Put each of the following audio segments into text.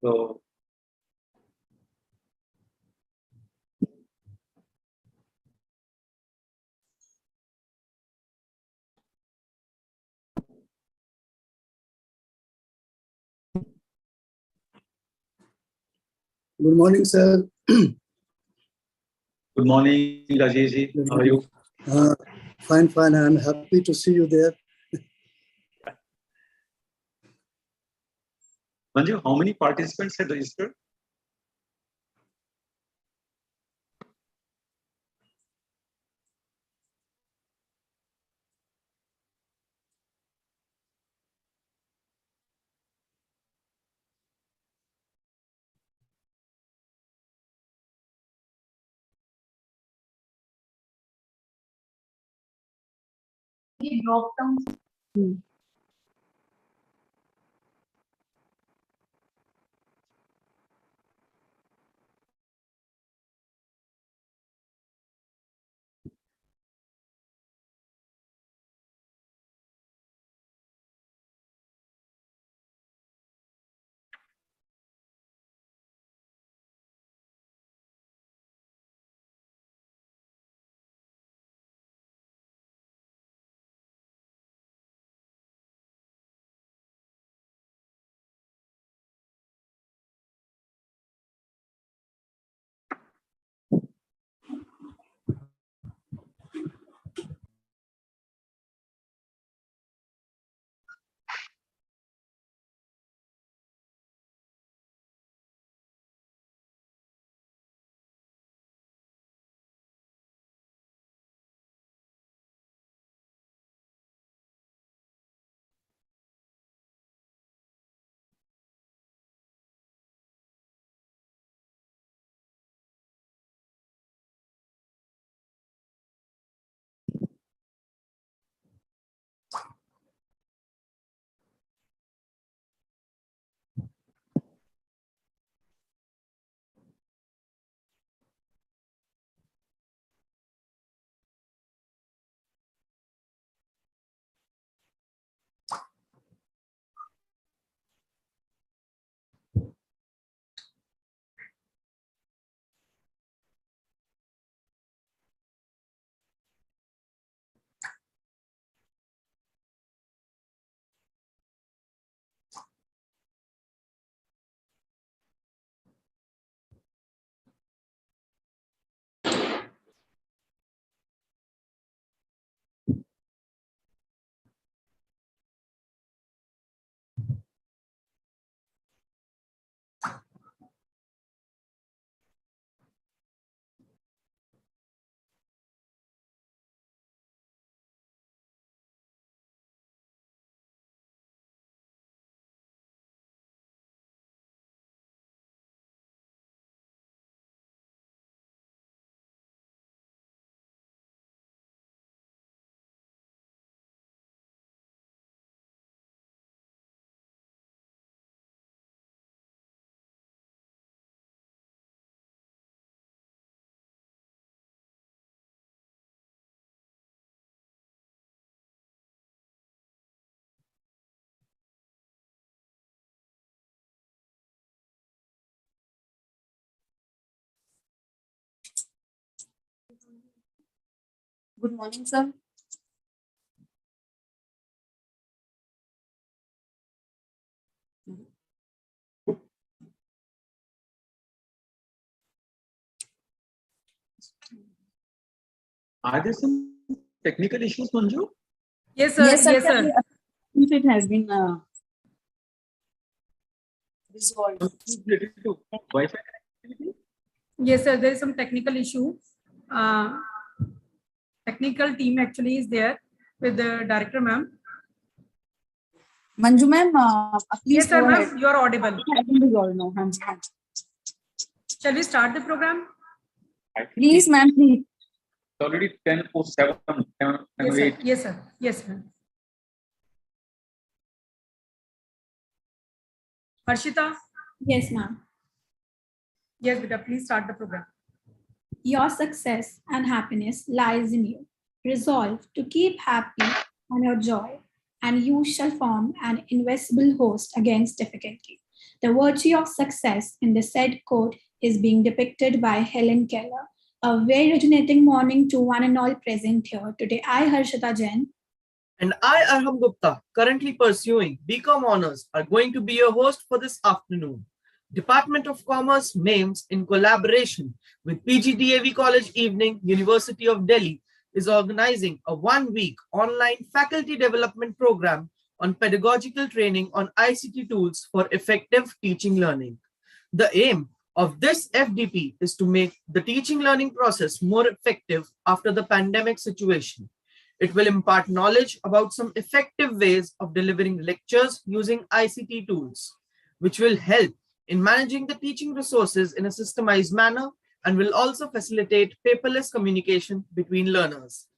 So, Good morning, sir. good morning, Rajesh ji. How are you? Fine, fine. I'm happy to see you there. Manju, how many participants had registered? He dropped down. Good morning, sir. Are there some technical issues, Manju? Yes, sir. Yes, sir. Yes, sir. If it has been resolved. Related to Wi-Fi connectivity? Yes, sir. There is some technical issue. Technical team actually is there with the director, ma'am. Manju ma'am, please Yes, sir, go ahead. ma'am. You are audible. It has been resolved now. Hanji, hanji. Shall we start the program? I think Please, ma'am, please. it's already 10:07. Yes, sir. Yes, sir. Yes, ma'am. Harshita? Yes, ma'am. Yes, Beta, please start the program. Your success and happiness lies in you. Resolve to keep happy and your joy, and you shall form an invincible host against difficulty. The virtue of success in the said quote is being depicted by Helen Keller. A very rejuvenating morning to one and all present here. Today, I, Harshita Jain, and I, Arham Gupta, currently pursuing BCom Honours, are going to be your host for this afternoon. Department of Commerce, MAIMS, in collaboration with PGDAV College Evening, University of Delhi, is organizing a one-week online faculty development program on pedagogical training on ICT tools for effective teaching learning. The aim of this FDP is to make the teaching learning process more effective after the pandemic situation. It will impart knowledge about some effective ways of delivering lectures using ICT tools, which will help in managing the teaching resources in a systemized manner and will also facilitate paperless communication between learners.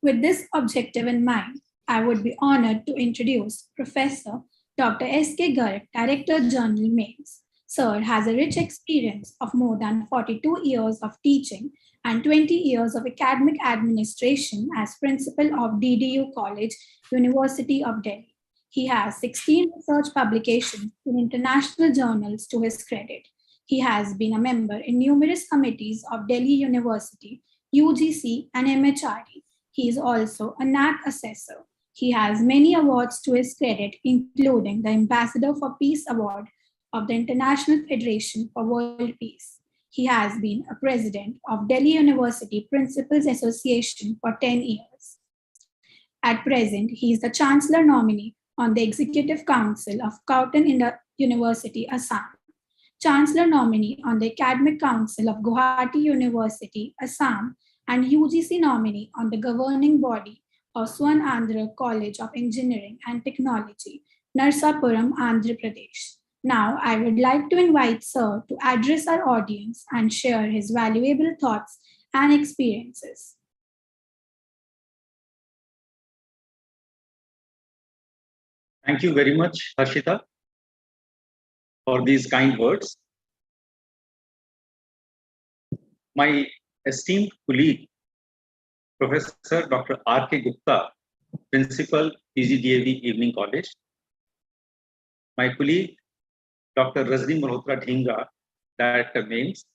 with this objective in mind, I would be honored to introduce Professor Dr. S.K. Garg, Director General MAIMS. Sir has a rich experience of more than 42 years of teaching and 20 years of academic administration as principal of DDU College, University of Delhi. He has 16 research publications in international journals to his credit. He has been a member in numerous committees of Delhi University, UGC, and MHRD. He is also a NAC assessor. He has many awards to his credit, including the Ambassador for Peace Award of the International Federation for World Peace. He has been a president of Delhi University Principals Association for 10 years. At present, he is the Chancellor nominee on the Executive Council of Cotton University, Assam, Chancellor nominee on the Academic Council of Guwahati University, Assam, and UGC nominee on the governing body of Swan Andhra College of Engineering and Technology, Narsapuram, Andhra Pradesh. Now, I would like to invite Sir to address our audience and share his valuable thoughts and experiences. Thank you very much, Harshita, for these kind words. My esteemed colleague, Professor Dr. R.K. Gupta, Principal, PGDAV Evening College. My colleague, Dr. Rajni Malhotra Dhinga, Director MAIMS,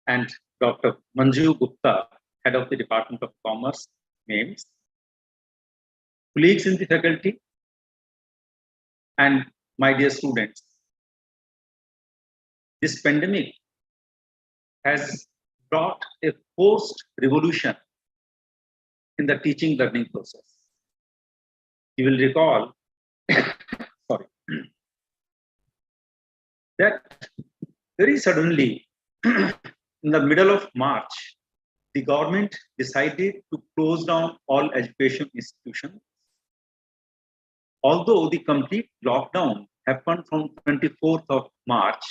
and Dr. Manju Gupta, Head of the Department of Commerce, MAIMS. Colleagues in the faculty, and my dear students, this pandemic has brought a forced revolution in the teaching learning process. You will recall sorry, that very suddenly in the middle of March, the government decided to close down all education institutions. Although the complete lockdown happened from 24th of March,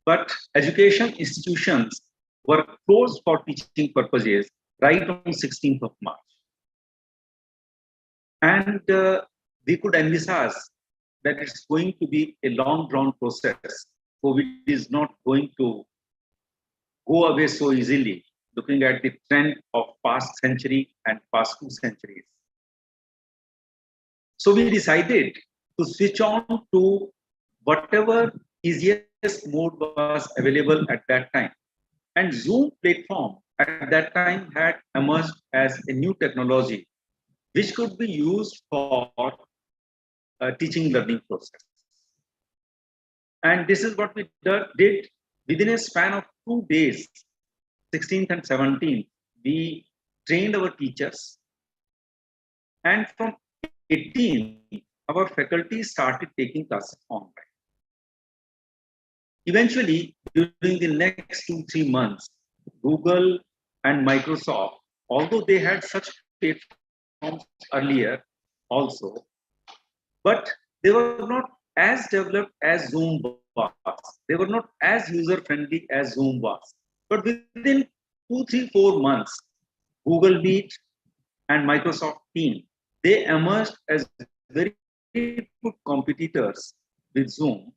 but education institutions were closed for teaching purposes right on 16th of March. And we could envisage that it's going to be a long drawn process. COVID is not going to go away so easily, looking at the trend of past century and past 2 centuries. So we decided to switch on to whatever easiest mode was available at that time. And Zoom platform at that time had emerged as a new technology which could be used for teaching learning process. And this is what we did within a span of 2 days, 16th and 17th, we trained our teachers. And from 18th, our faculty started taking classes online. Eventually, during the next 2-3 months, Google and Microsoft, although they had such platforms earlier also, but they were not as developed as Zoom was. They were not as user-friendly as Zoom was. But within 2-3-4 months, Google Meet and Microsoft Teams, they emerged as very good competitors with Zoom,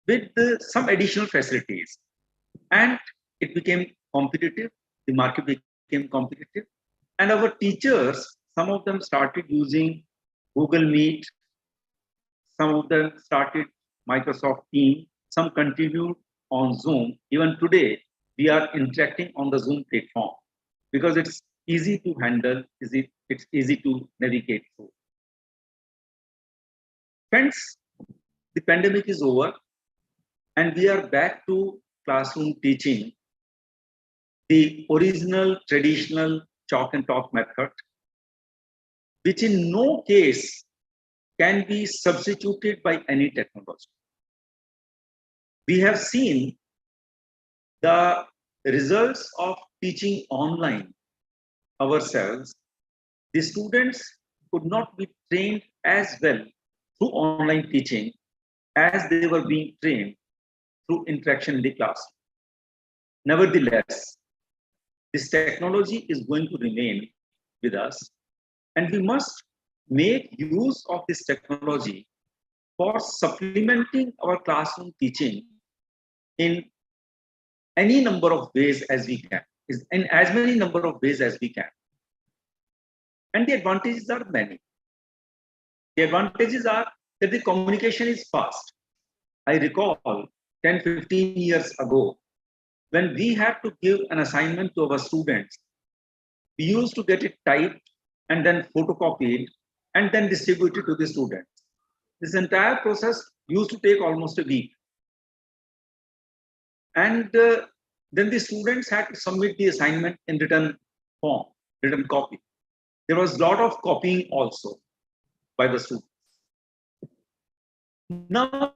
with some additional facilities. And it became competitive, the market became competitive. And our teachers, some of them started using Google Meet, Some of them started Microsoft Teams, some continued on Zoom. Even today, we are interacting on the Zoom platform because it's easy to handle, it's easy to navigate through. Friends, the pandemic is over and we are back to classroom teaching, the original traditional chalk and talk method, which in no case can be substituted by any technology. We have seen the results of teaching online ourselves. The students could not be trained as well through online teaching as they were being trained through interaction in the class. Nevertheless, this technology is going to remain with us, and we must make use of this technology for supplementing our classroom teaching in any number of ways as we can, in as many number of ways as we can. And the advantages are many. The advantages are that the communication is fast. I recall 10, 15 years ago, when we had to give an assignment to our students, we used to get it typed and then photocopied and then distributed to the students. This entire process used to take almost a week. And then the students had to submit the assignment in written form, written copy. There was a lot of copying also by the students. Now,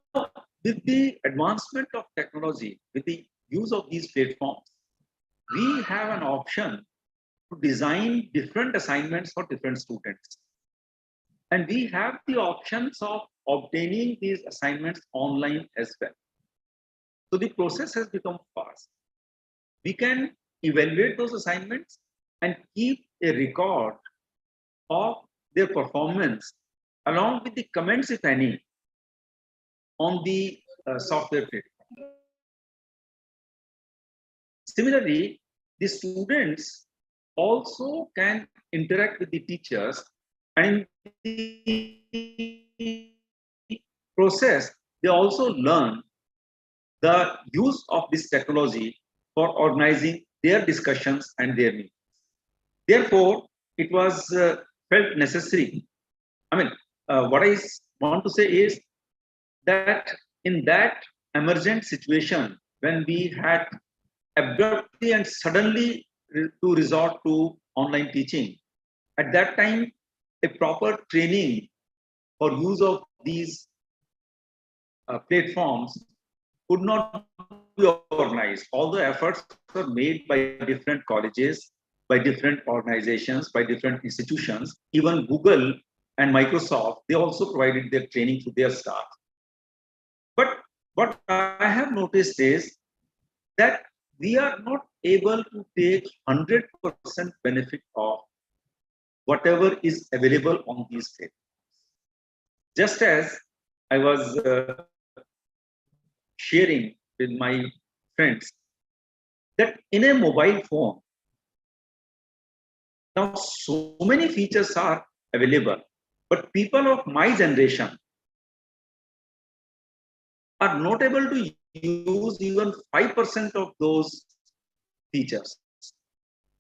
with the advancement of technology, with the use of these platforms, we have an option to design different assignments for different students. And we have the options of obtaining these assignments online as well. So the process has become fast. We can evaluate those assignments and keep a record of their performance along with the comments, if any, on the software platform. Similarly, the students also can interact with the teachers, and in the process, they also learn the use of this technology for organizing their discussions and their meetings. Therefore, it was felt necessary. What I want to say is that in that emergent situation, when we had abruptly and suddenly to resort to online teaching, at that time, a proper training for use of these platforms could not be organized. All the efforts were made by different colleges, by different organizations, by different institutions. Even Google and Microsoft, they also provided their training to their staff. But what I have noticed is that we are not able to take 100% benefit of whatever is available on these platforms. Just as I was sharing with my friends that in a mobile phone, now so many features are available, but people of my generation are not able to use even 5% of those features.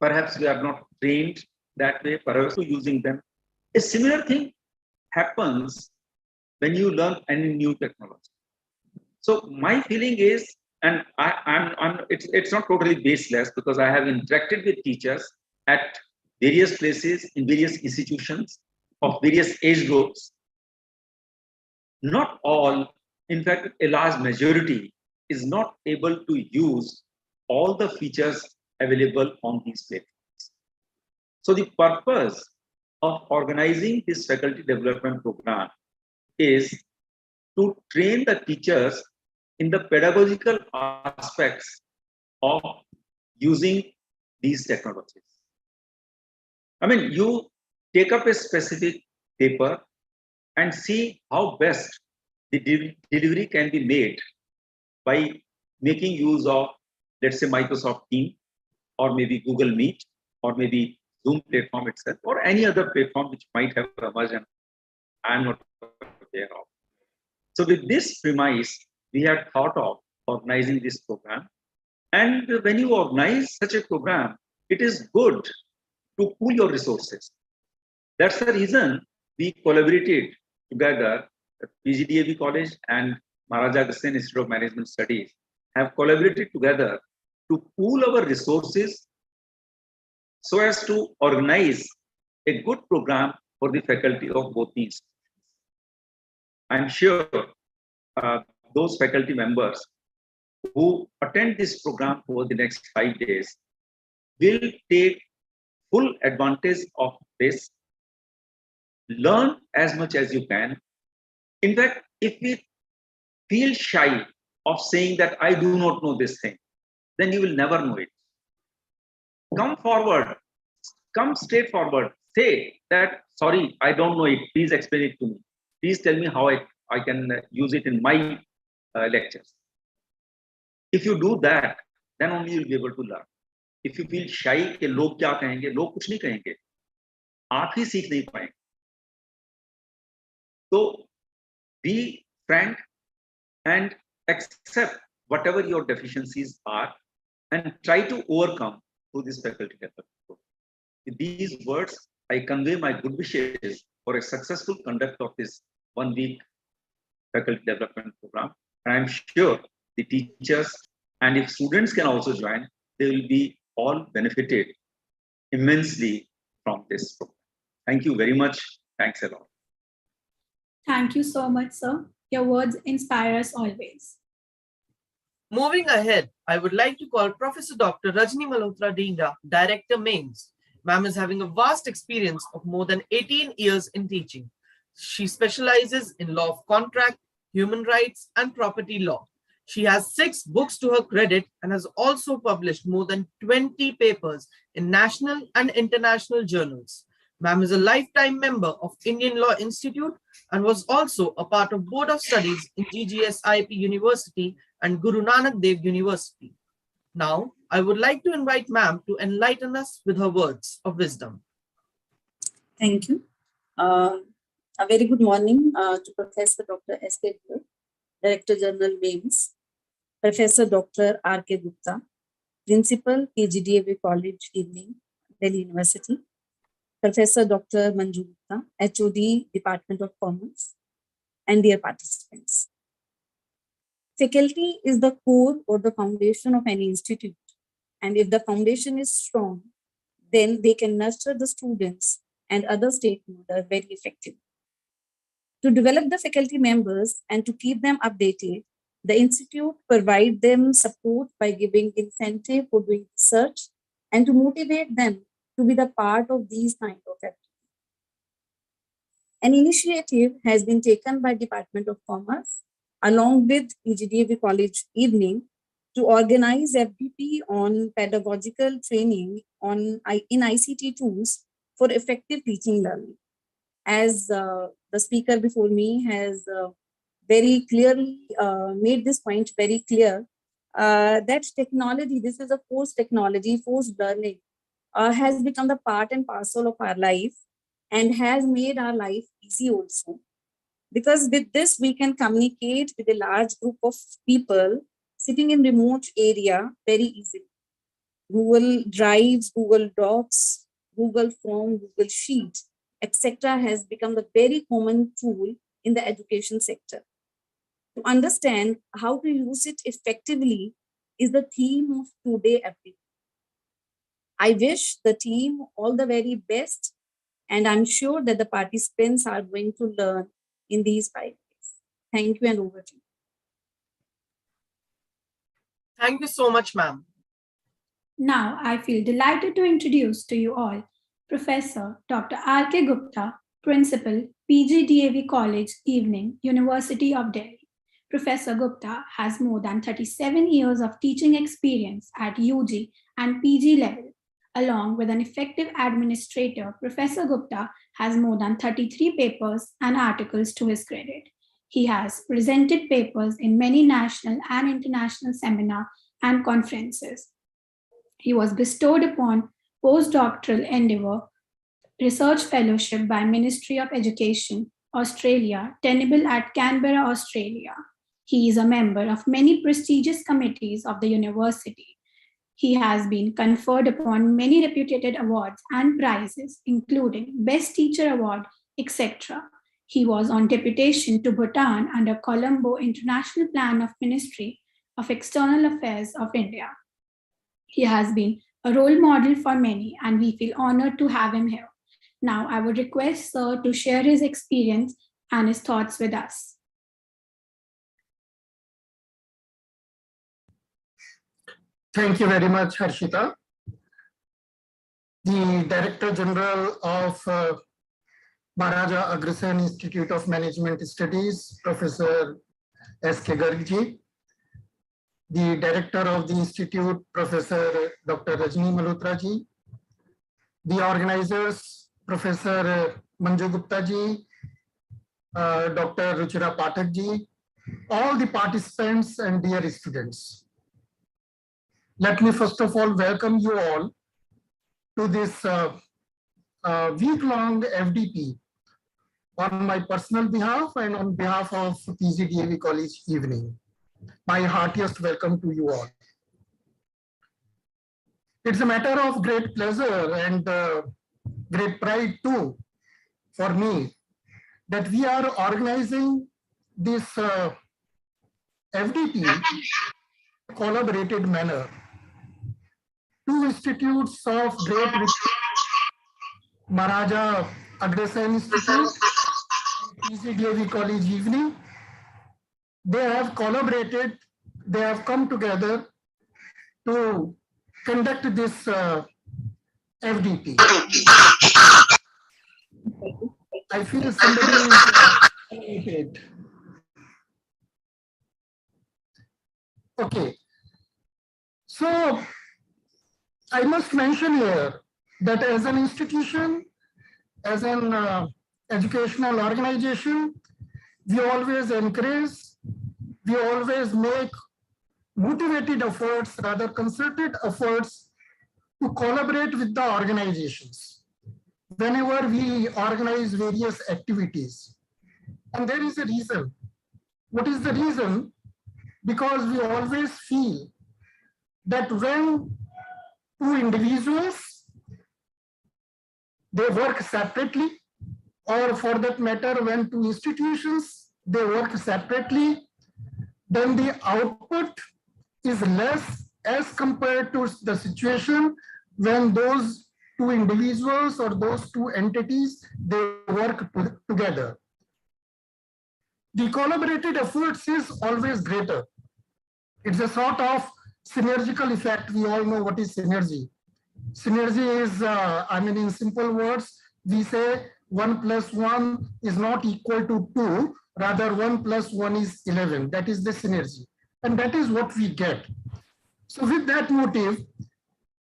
Perhaps we are not trained that way, perhaps using them. A similar thing happens when you learn any new technology. So my feeling is, and it's not totally baseless because I have interacted with teachers at various places in various institutions of various age groups. Not all, in fact, a large majority is not able to use all the features available on these platforms. So the purpose of organizing this faculty development program is to train the teachers in the pedagogical aspects of using these technologies. You take up a specific paper and see how best the delivery can be made by making use of, let's say, Microsoft Teams, or maybe Google Meet, or maybe Zoom platform itself, or any other platform which might have emerged and I'm not aware of. So with this premise, we had thought of organizing this program. And when you organize such a program, it is good to pool your resources. That's the reason we collaborated together. PGDAV College and Maharaja Agastyan Institute of Management Studies have collaborated together to pool our resources so as to organize a good program for the faculty of both these. I'm sure those faculty members who attend this program over the next 5 days will take full advantage of this. Learn as much as you can. In fact, if we feel shy of saying that I do not know this thing, then you will never know it. Come forward, come straight forward, say that, sorry, I don't know it, please explain it to me. Please tell me how I can use it in my lectures. If you do that, then only you'll be able to learn. If you feel shy कि लोग क्या कहेंगे, लोग कुछ नहीं कहेंगे, आप ही सीख नहीं पाएंगे. So be frank and accept whatever your deficiencies are and try to overcome through this faculty development program. With these words, I convey my good wishes for a successful conduct of this 1 week faculty development program. And I'm sure the teachers and if students can also join, they will be all benefited immensely from this program. Thank you very much. Thanks a lot. Thank you so much, sir. Your words inspire us always. Moving ahead, I would like to call Professor Dr. Rajni Malhotra Dhingra, Director MAIMS. Ma'am is having a vast experience of more than 18 years in teaching. She specializes in law of contract, human rights, and property law. She has 6 books to her credit and has also published more than 20 papers in national and international journals. Ma'am is a lifetime member of Indian Law Institute and was also a part of Board of Studies in GGSIP University and Guru Nanak Dev University. Now, I would like to invite Ma'am to enlighten us with her words of wisdom. Thank you. A very good morning to Professor Dr. S.K. Gupta, Director General MAIMS, Professor Dr. R.K. Gupta, Principal, PGDAV College, Evening, Delhi University, Professor Dr. Manju Gupta, HOD, Department of Commerce, and dear participants. Faculty is the core or the foundation of any institute. And if the foundation is strong, then they can nurture the students and other stakeholders very effectively. To develop the faculty members and to keep them updated, the institute provides them support by giving incentive for doing research and to motivate them to be the part of these kind of activities. An initiative has been taken by Department of Commerce along with PGDAV College Evening to organize FDP on pedagogical training in ICT tools for effective teaching learning. As the speaker before me has very clearly made this point very clear, that technology, this is a forced technology, forced learning, has become the part and parcel of our life and has made our life easy also. Because with this, we can communicate with a large group of people sitting in remote area very easily. Google Drives, Google Docs, Google Form, Google Sheet, etc. has become the very common tool in the education sector. To understand how to use it effectively is the theme of today episode. I wish the team all the very best, and I'm sure that the participants are going to learn in these 5 days. Thank you and over to you. Thank you so much, ma'am. Now, I feel delighted to introduce to you all Professor Dr. R.K. Gupta, Principal, PGDAV College, Evening, University of Delhi. Professor Gupta has more than 37 years of teaching experience at UG and PG level. Along with an effective administrator, Professor Gupta has more than 33 papers and articles to his credit. He has presented papers in many national and international seminars and conferences. He was bestowed upon postdoctoral endeavor research fellowship by Ministry of Education Australia, tenable at Canberra, Australia. He is a member of many prestigious committees of the university. He has been conferred upon many reputed awards and prizes, including Best Teacher Award, etc. He was on deputation to Bhutan under Colombo International Plan of Ministry of External Affairs of India. He has been a role model for many, and we feel honored to have him here. Now, I would request Sir to share his experience and his thoughts with us. Thank you very much, Harshita. The Director General of Maharaja Agrasen Institute of Management Studies, Professor S.K. Garg, the Director of the Institute, Professor Dr. Rajni Malhotra ji, the organizers, Professor Manju Gupta ji, Dr. Ruchira Pathak ji, all the participants and dear students. Let me first of all welcome you all to this week-long FDP on my personal behalf and on behalf of PGDAV College Evening. My heartiest welcome to you all. It's a matter of great pleasure and great pride too for me that we are organizing this FDP in a collaborated manner. Two institutes of great Maharaja Agrasen Institute and PGDAV College Evening. They have collaborated, they have come together to conduct this FDP. I feel somebody is muted. Okay. So I must mention here that as an institution, as an educational organization, we always encourage, we always make motivated efforts, rather concerted efforts to collaborate with the organizations whenever we organize various activities. And there is a reason. What is the reason? Because we always feel that when two individuals, they work separately, or for that matter, when two institutions, they work separately, then the output is less as compared to the situation when those two individuals or those two entities, they work together. The collaborated efforts is always greater. It's a sort of synergical effect. We all know what is synergy. Synergy is, in simple words, we say 1 + 1 is not equal to 2, rather 1 + 1 is 11. That is the synergy. And that is what we get. So with that motive,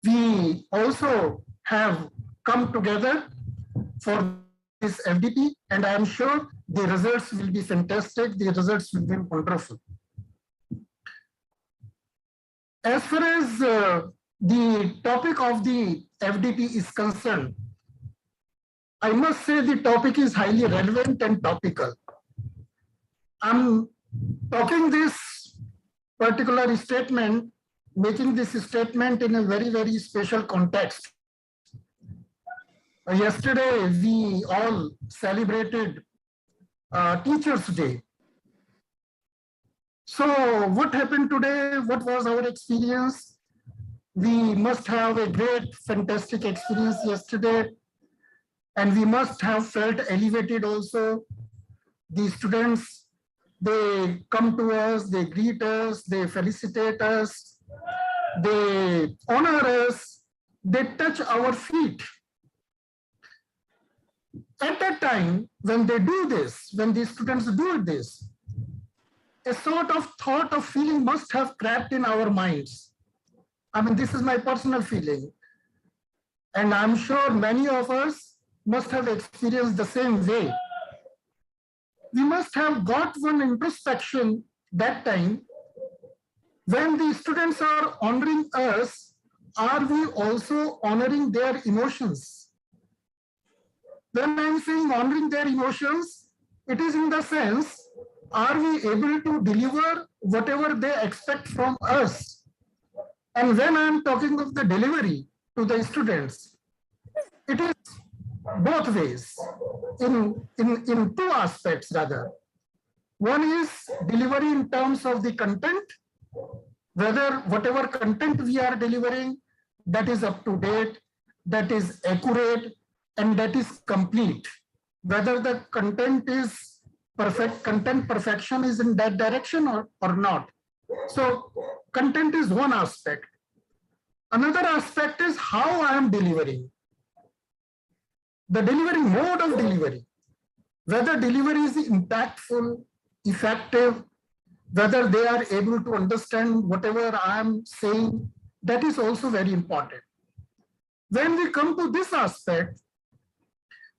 we also have come together for this FDP, and I am sure the results will be fantastic. The results will be wonderful. As far as the topic of the FDP is concerned, I must say the topic is highly relevant and topical. I'm talking this particular statement, making this statement in a very, very special context. Yesterday, we all celebrated Teachers' Day. So what happened today? What was our experience? We must have a great, fantastic experience yesterday. And we must have felt elevated also. The students, they come to us, they greet us, they felicitate us, they honor us, they touch our feet. At that time, when they do this, when the students do this, a sort of thought of feeling must have crept in our minds. This is my personal feeling. And I'm sure many of us must have experienced the same way. We must have got one introspection that time. When the students are honoring us, are we also honoring their emotions? When I'm saying honoring their emotions, It is in the sense, are we able to deliver whatever they expect from us? And when I'm talking of the delivery to the students, it is both ways, in two aspects rather. One is delivery in terms of the content, whether whatever content we are delivering, that is up to date, that is accurate, and that is complete. Whether the content is perfect, content perfection is in that direction or not. So content is one aspect. Another aspect is how I am delivering. The delivery mode of delivery, whether delivery is impactful, effective, whether they are able to understand whatever I am saying, that is also very important. When we come to this aspect,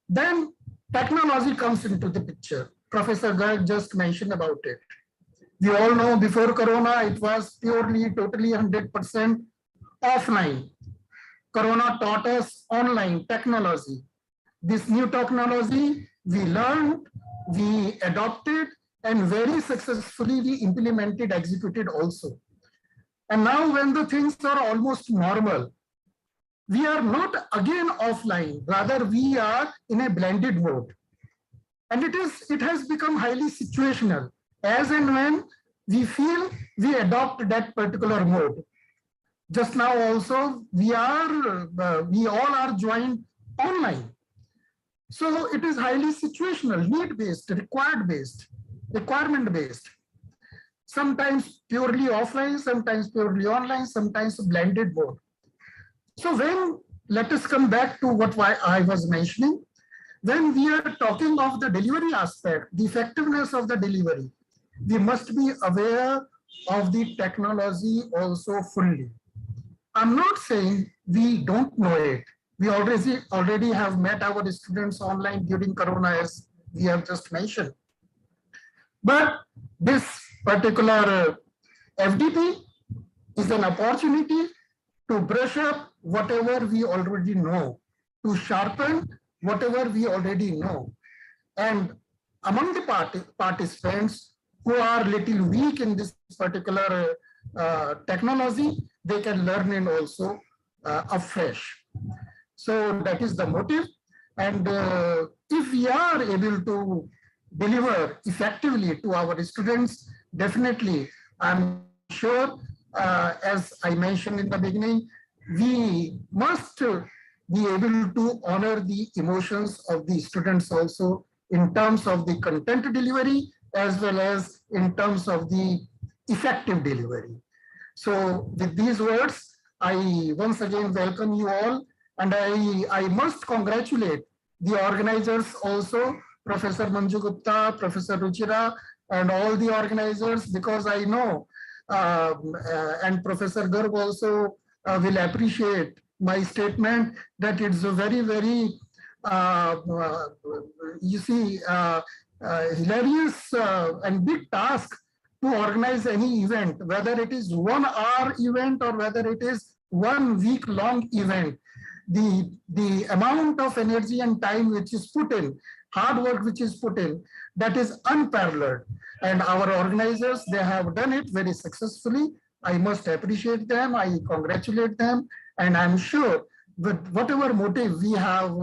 then technology comes into the picture. Professor Garg just mentioned about it. We all know before Corona, it was purely, totally 100% offline. Corona taught us online technology. This new technology, we learned, we adopted, and very successfully we implemented, executed also. And now when the things are almost normal, we are not again offline, rather we are in a blended mode. And it has become highly situational. As and when we feel, we adopt that particular mode. Just now also, we all are joined online. So it is highly situational, need-based, required-based, requirement-based. Sometimes purely offline, sometimes purely online, sometimes blended mode. So let us come back to what I was mentioning. When we are talking of the delivery aspect, the effectiveness of the delivery, we must be aware of the technology also fully. I'm not saying we don't know it. We already have met our students online during Corona, as we have just mentioned. But this particular FDP is an opportunity to brush up whatever we already know, to sharpen whatever we already know. And among the participants who are little weak in this particular technology, they can learn it also afresh. So that is the motive. And if we are able to deliver effectively to our students, definitely, I'm sure, as I mentioned in the beginning, we must be able to honor the emotions of the students also in terms of the content delivery, as well as in terms of the effective delivery. So with these words, I once again welcome you all, and I must congratulate the organizers also, Professor Manju Gupta, Professor Ruchira, and all the organizers, because I know, and Professor Garg also will appreciate my statement that it's a very, very, hilarious and big task to organize any event, whether it is 1 hour event or whether it is 1 week long event. The amount of energy and time which is put in, hard work which is put in, that is unparalleled. And our organizers, they have done it very successfully. I must appreciate them, I congratulate them, and I'm sure with whatever motive we have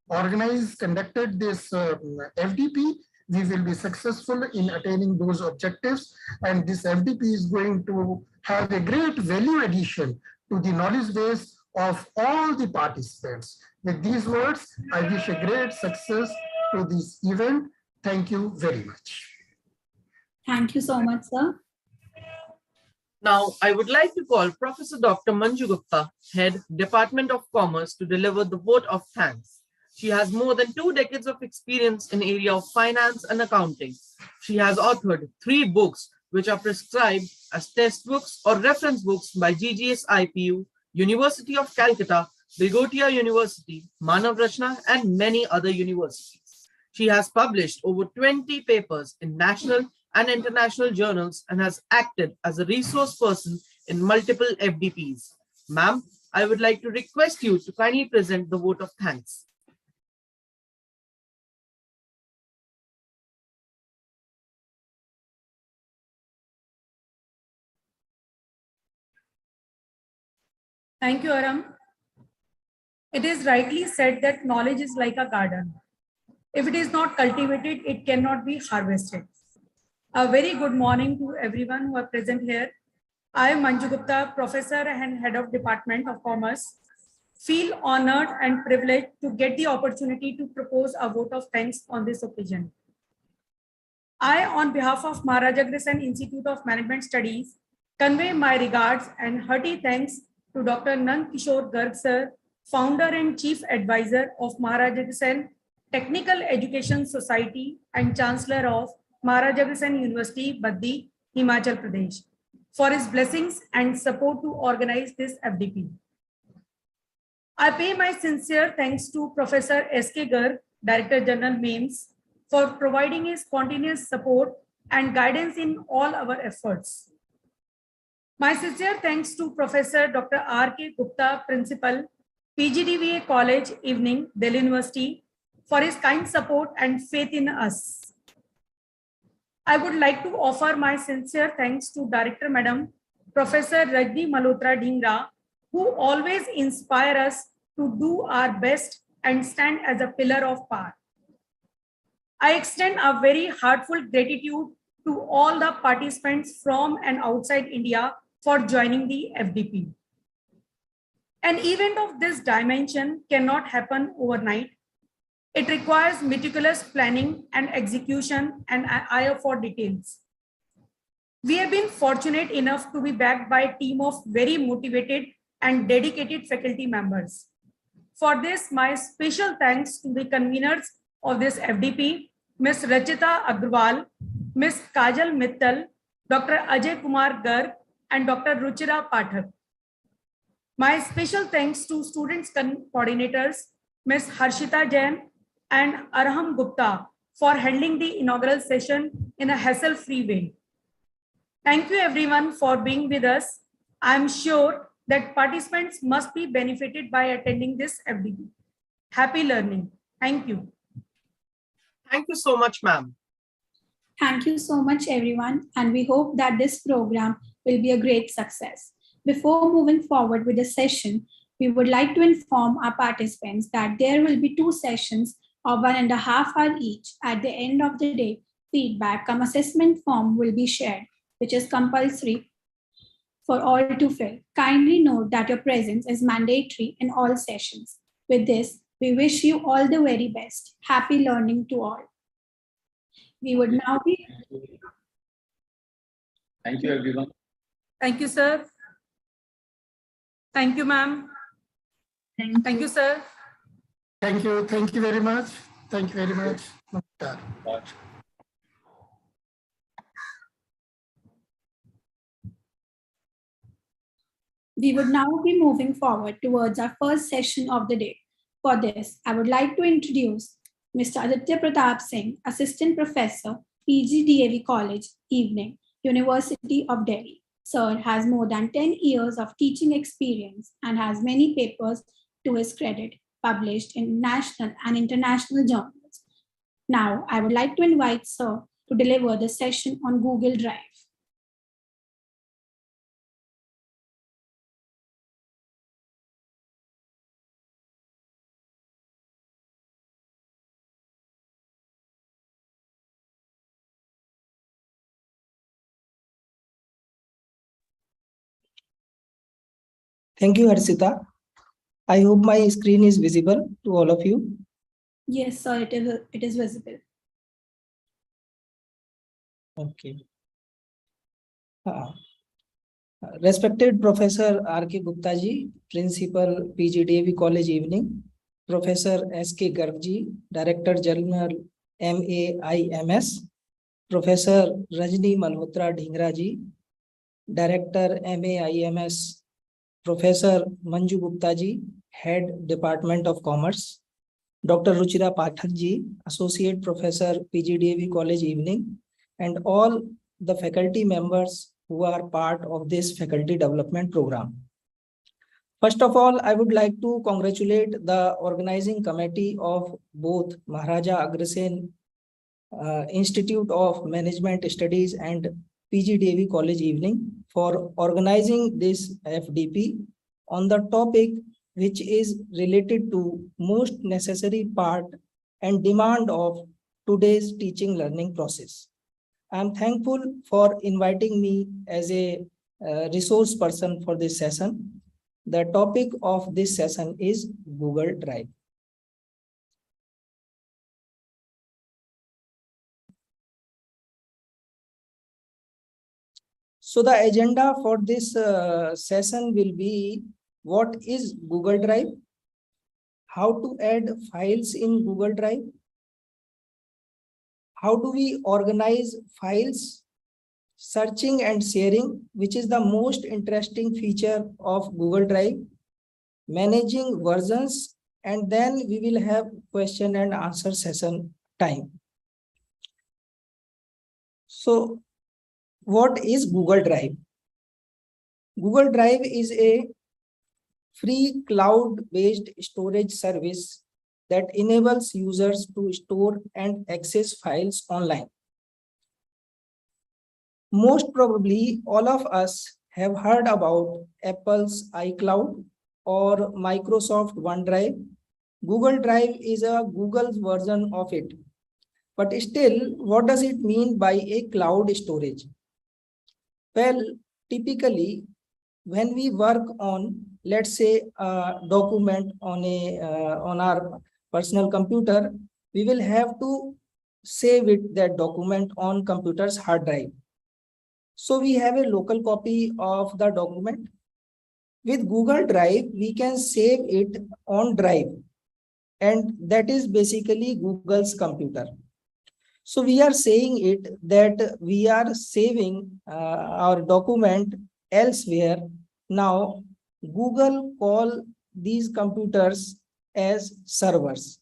organized, conducted this FDP, we will be successful in attaining those objectives. And this FDP is going to have a great value addition to the knowledge base of all the participants. With these words, I wish a great success to this event. Thank you very much. Thank you so much, sir. Now, I would like to call Professor Dr. Manju Gupta, Head, Department of Commerce, to deliver the vote of thanks. She has more than 2 decades of experience in the area of finance and accounting. She has authored 3 books, which are prescribed as test books or reference books by GGS IPU, University of Calcutta, Begotia University, Manav Rachna, and many other universities. She has published over 20 papers in national and international journals and has acted as a resource person in multiple FDPs. Ma'am, I would like to request you to kindly present the vote of thanks. Thank you, Aram. It is rightly said that knowledge is like a garden. If it is not cultivated, it cannot be harvested. A very good morning to everyone who are present here. I am Manju Gupta, Professor and Head of Department of Commerce. Feel honored and privileged to get the opportunity to propose a vote of thanks on this occasion. I, on behalf of Maharaja Agreshan Institute of Management Studies, convey my regards and hearty thanks to Dr. Nand Kishore Garg sir, founder and chief advisor of Maharaja Agreshan Technical Education Society and chancellor of Maharaja Agreshan University, Baddi, Himachal Pradesh, for his blessings and support to organize this FDP. I pay my sincere thanks to Professor S.K. Garg, Director General MAIMS, for providing his continuous support and guidance in all our efforts. My sincere thanks to Professor Dr. R.K. Gupta, Principal, PGDVA College, Evening, Delhi University, for his kind support and faith in us. I would like to offer my sincere thanks to Director Madam, Professor Rajni Malhotra Dhingra, who always inspire us to do our best and stand as a pillar of power. I extend a very heartfelt gratitude to all the participants from and outside India for joining the FDP. An event of this dimension cannot happen overnight. It requires meticulous planning and execution and an eye for details. We have been fortunate enough to be backed by a team of very motivated and dedicated faculty members. For this, my special thanks to the conveners of this FDP, Ms. Rachita Agrawal, Ms. Kajal Mittal, Dr. Ajay Kumar Garg, and Dr. Ruchira Pathak. My special thanks to students coordinators, Ms. Harshita Jain and Arham Gupta, for handling the inaugural session in a hassle-free way. Thank you everyone for being with us. I'm sure that participants must be benefited by attending this FDP. Happy learning. Thank you. Thank you so much, ma'am. Thank you so much, everyone, and we hope that this program will be a great success. Before moving forward with the session, we would like to inform our participants that there will be 2 sessions of 1.5 hours each. At the end of the day, feedback assessment form will be shared, which is compulsory for all to fill. Kindly note that your presence is mandatory in all sessions. With this, we wish you all the very best. Happy learning to all. We would now be... Thank you, everyone. Thank you, sir. Thank you, ma'am. Thank you, sir. Thank you. Thank you very much. Thank you very much. We would now be moving forward towards our first session of the day. For this, I would like to introduce Mr. Aditya Pratap Singh, Assistant Professor, PGDAV College, Evening, University of Delhi. Sir has more than 10 years of teaching experience and has many papers to his credit published in national and international journals. Now, I would like to invite Sir to deliver the session on Google Drive. Thank you, Harshita. I hope my screen is visible to all of you. Yes, sir, it is visible. Okay. Respected Professor R.K. Gupta ji, Principal PGDAV College Evening, Professor S.K. Garg ji, Director General MAIMS, Professor Rajni Malhotra Dhingra ji, Director MAIMS, Professor Manju Gupta ji, Head Department of Commerce, Dr. Ruchira Pathak ji, Associate Professor PGDAV College Evening, and all the faculty members who are part of this faculty development program. First of all, I would like to congratulate the organizing committee of both Maharaja Agreshan Institute of Management Studies and PGDAV College Evening for organizing this FDP on the topic which is related to most necessary part and demand of today's teaching learning process. I am thankful for inviting me as a resource person for this session. The topic of this session is Google Drive. So the agenda for this session will be what is Google Drive, how to add files in Google Drive, how do we organize files, searching and sharing, which is the most interesting feature of Google Drive, managing versions, and then we will have question and answer session time. So what is Google Drive? Google Drive is a free cloud-based storage service that enables users to store and access files online. Most probably, all of us have heard about Apple's iCloud or Microsoft OneDrive. Google Drive is a Google's version of it. But still, what does it mean by a cloud storage? Well, typically, when we work on, let's say, a document on our personal computer, we will have to save that document on computer's hard drive. So we have a local copy of the document. With Google Drive, we can save it on Drive, and that is basically Google's computer. So we are saying it that we are saving our document elsewhere. Now, Google call these computers as servers,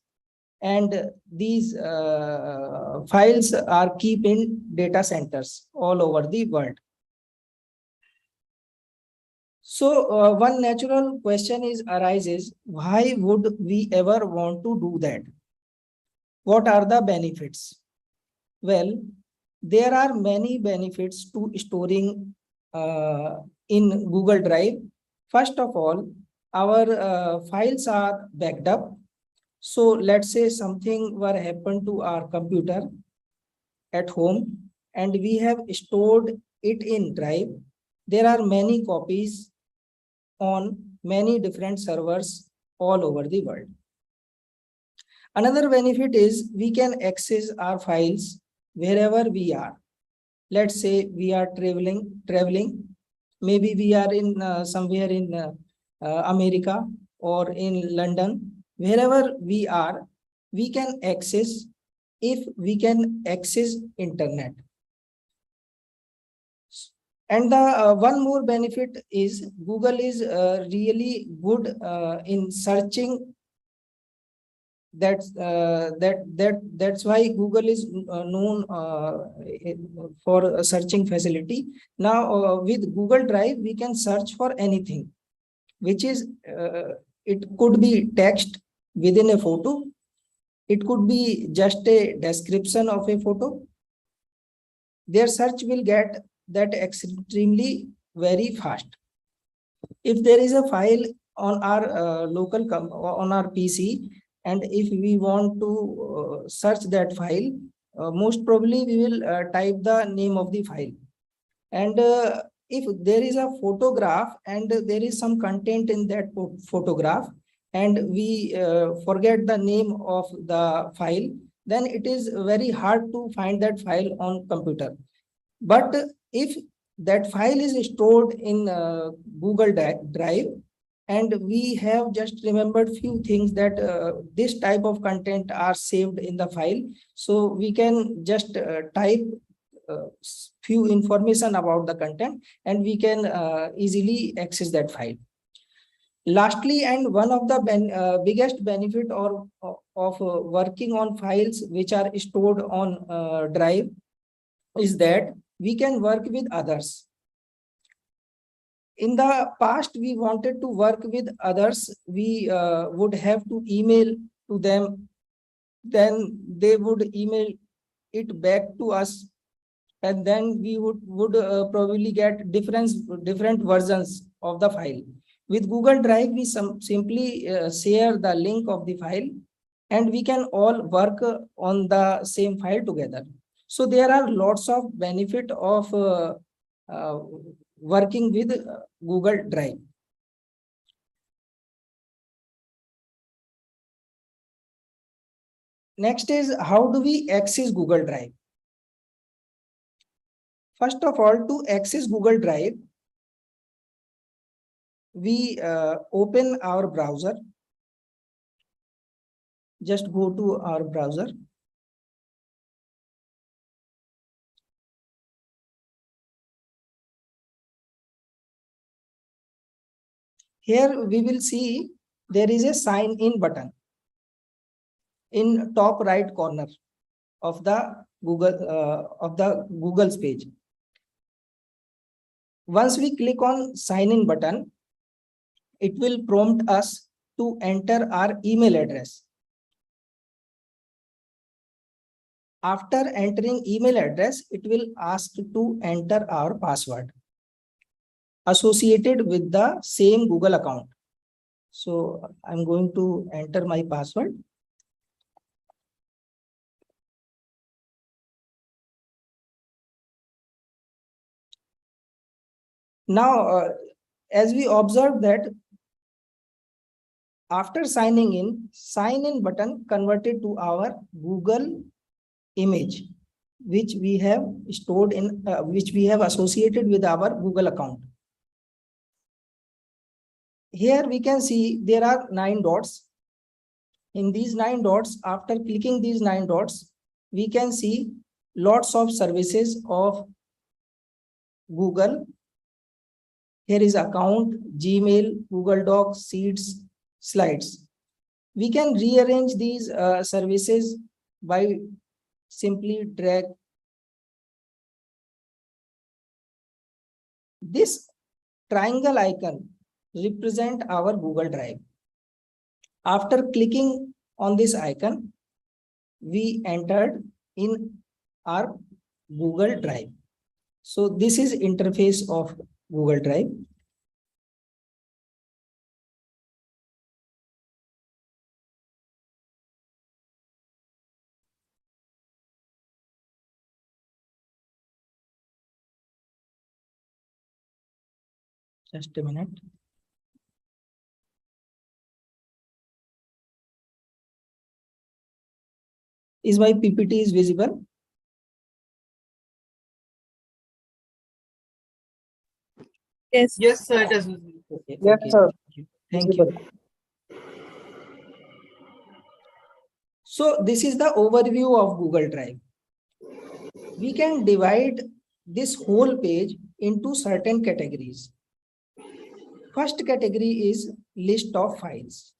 and these files are kept in data centers all over the world. So one natural question arises, why would we ever want to do that? What are the benefits? Well, there are many benefits to storing in Google Drive. First of all, our files are backed up. So let's say something were happened to our computer at home and we have stored it in Drive. There are many copies on many different servers all over the world. Another benefit is we can access our files wherever we are. Let's say we are traveling. Maybe we are in somewhere in America or in London. Wherever we are, we can access if we can access internet. And the one more benefit is Google is really good in searching. That's why Google is known for a searching facility. Now with Google Drive, we can search for anything, which is it could be text within a photo. It could be just a description of a photo. Their search will get that extremely very fast. If there is a file on our on our PC, and if we want to search that file, most probably we will type the name of the file. And if there is a photograph and there is some content in that photograph, and we forget the name of the file, then it is very hard to find that file on computer. But if that file is stored in Google Drive, and we have just remembered few things that this type of content are saved in the file, so we can just type few information about the content and we can easily access that file. Lastly, and one of the biggest benefit of working on files which are stored on Drive is that we can work with others. In the past, we wanted to work with others. We would have to email to them. Then they would email it back to us. And then we would probably get different versions of the file. With Google Drive, we simply share the link of the file and we can all work on the same file together. So there are lots of benefit of working with Google Drive. Next is, how do we access Google Drive? First of all, to access Google Drive, we open our browser. Just go to our browser. Here we will see there is a sign in button in top right corner of the Google's page. Once we click on sign in button, it will prompt us to enter our email address. After entering email address, it will ask to enter our password associated with the same Google account. So I'm going to enter my password. Now, as we observe that after signing in, sign in button converted to our Google image, which we have stored in, which we have associated with our Google account. Here we can see there are 9 dots. In these 9 dots, after clicking these 9 dots, we can see lots of services of Google. Here is account, Gmail, Google Docs, Sheets, Slides. We can rearrange these services by simply drag. This triangle icon represent our Google Drive. After clicking on this icon, we entered in our Google Drive. So this is interface of Google Drive. Just a minute. Is my PPT is visible? Yes. Yes, sir, it is. Okay, Yes, okay. sir. Thank you. So this is the overview of Google Drive. We can divide this whole page into certain categories. First category is list of files.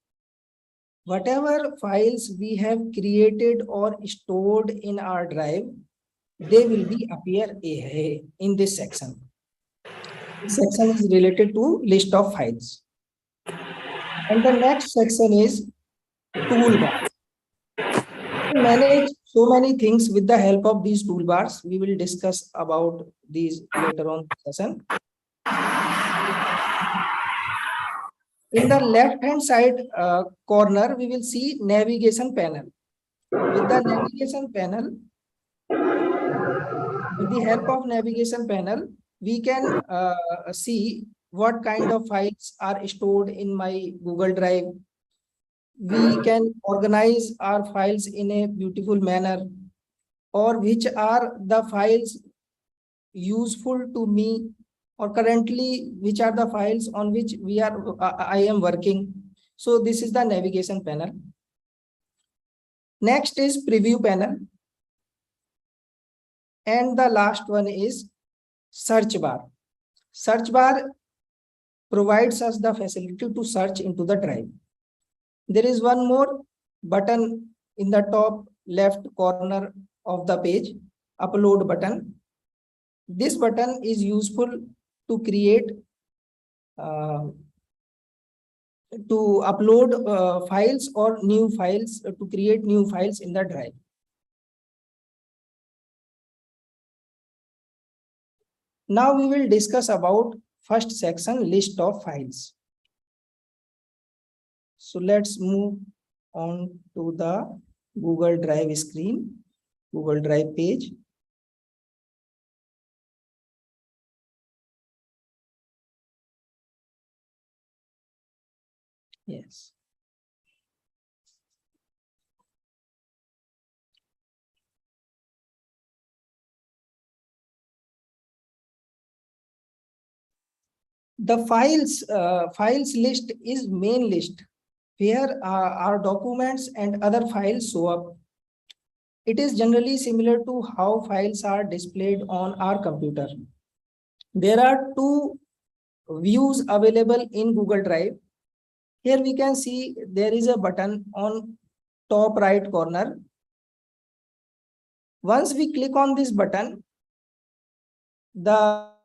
Whatever files we have created or stored in our drive, they will be appear in this section. This section is related to list of files. And the next section is toolbar. To manage so many things with the help of these toolbars, we will discuss about these later on session. In the left hand side corner, we will see navigation panel. With the navigation panel, with the help of navigation panel, we can see what kind of files are stored in my Google Drive. We can organize our files in a beautiful manner, or which are the files useful to me, or currently which are the files on which I am working. So this is the navigation panel. Next is preview panel. And the last one is search bar. Search bar provides us the facility to search into the drive. There is one more button in the top left corner of the page, upload button. This button is useful to create, to upload files or new files, to create new files in the drive. Now we will discuss about first section, list of files. So let's move on to the Google Drive screen, Google Drive page. Yes. The files list is main list where our documents and other files show up. It is generally similar to how files are displayed on our computer. There are two views available in Google Drive. Here we can see there is a button on top right corner. Once we click on this button, the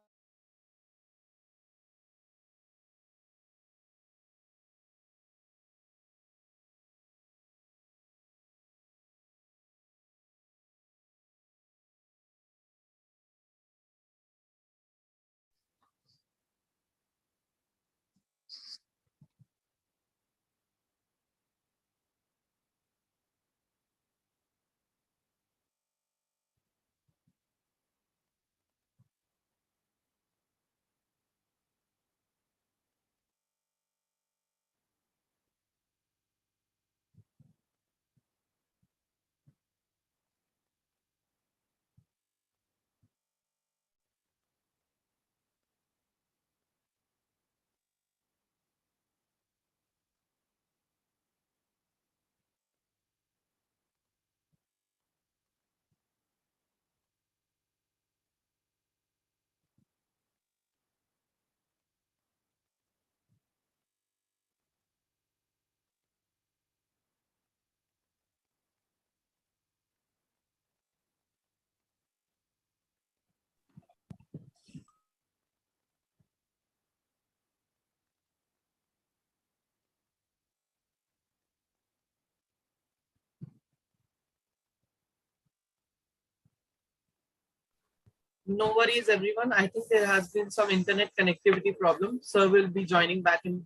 No worries, everyone. I think there has been some internet connectivity problem. Sir will be joining back in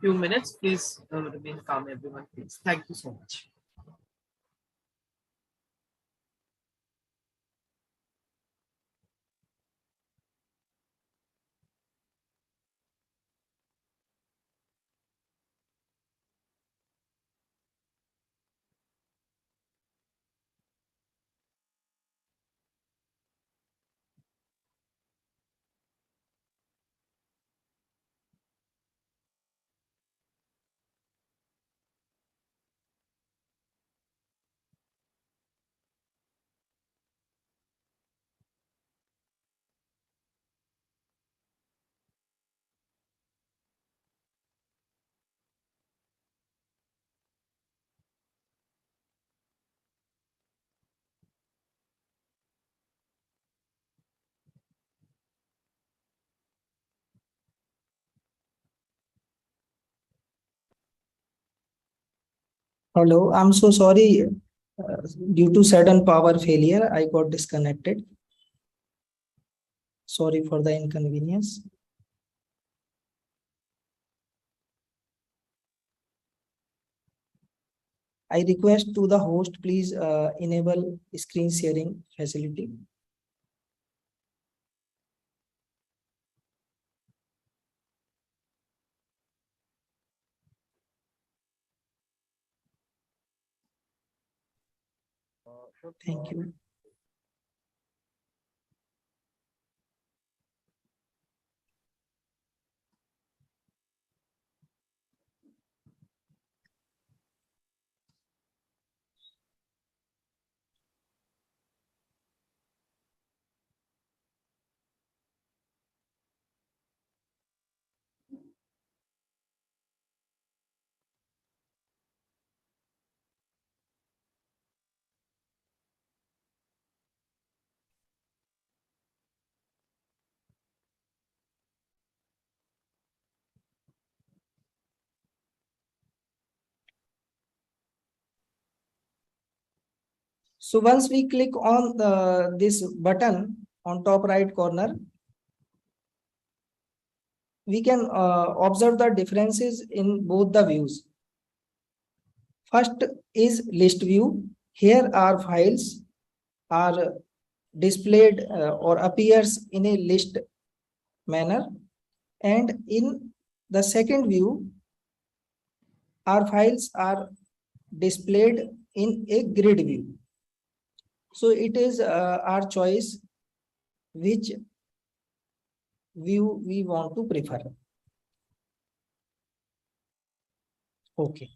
few minutes. Please remain calm, everyone, please. Thank you so much. hello, I'm so sorry. Due to sudden power failure, I got disconnected. Sorry for the inconvenience. I request to the host, please enable screen sharing facility. Thank you. So once we click on this button on top right corner, we can observe the differences in both the views. First is list view. Here our files are displayed or appears in a list manner. And in the second view, our files are displayed in a grid view. So it is our choice which view we want to prefer. Okay.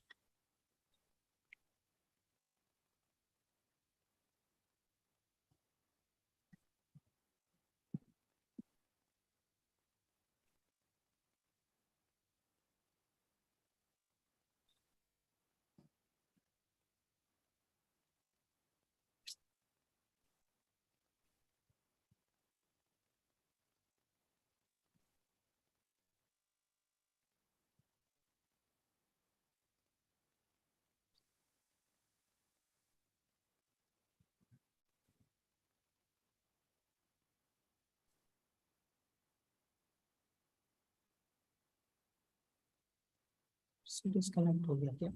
Disconnect हो गया क्या?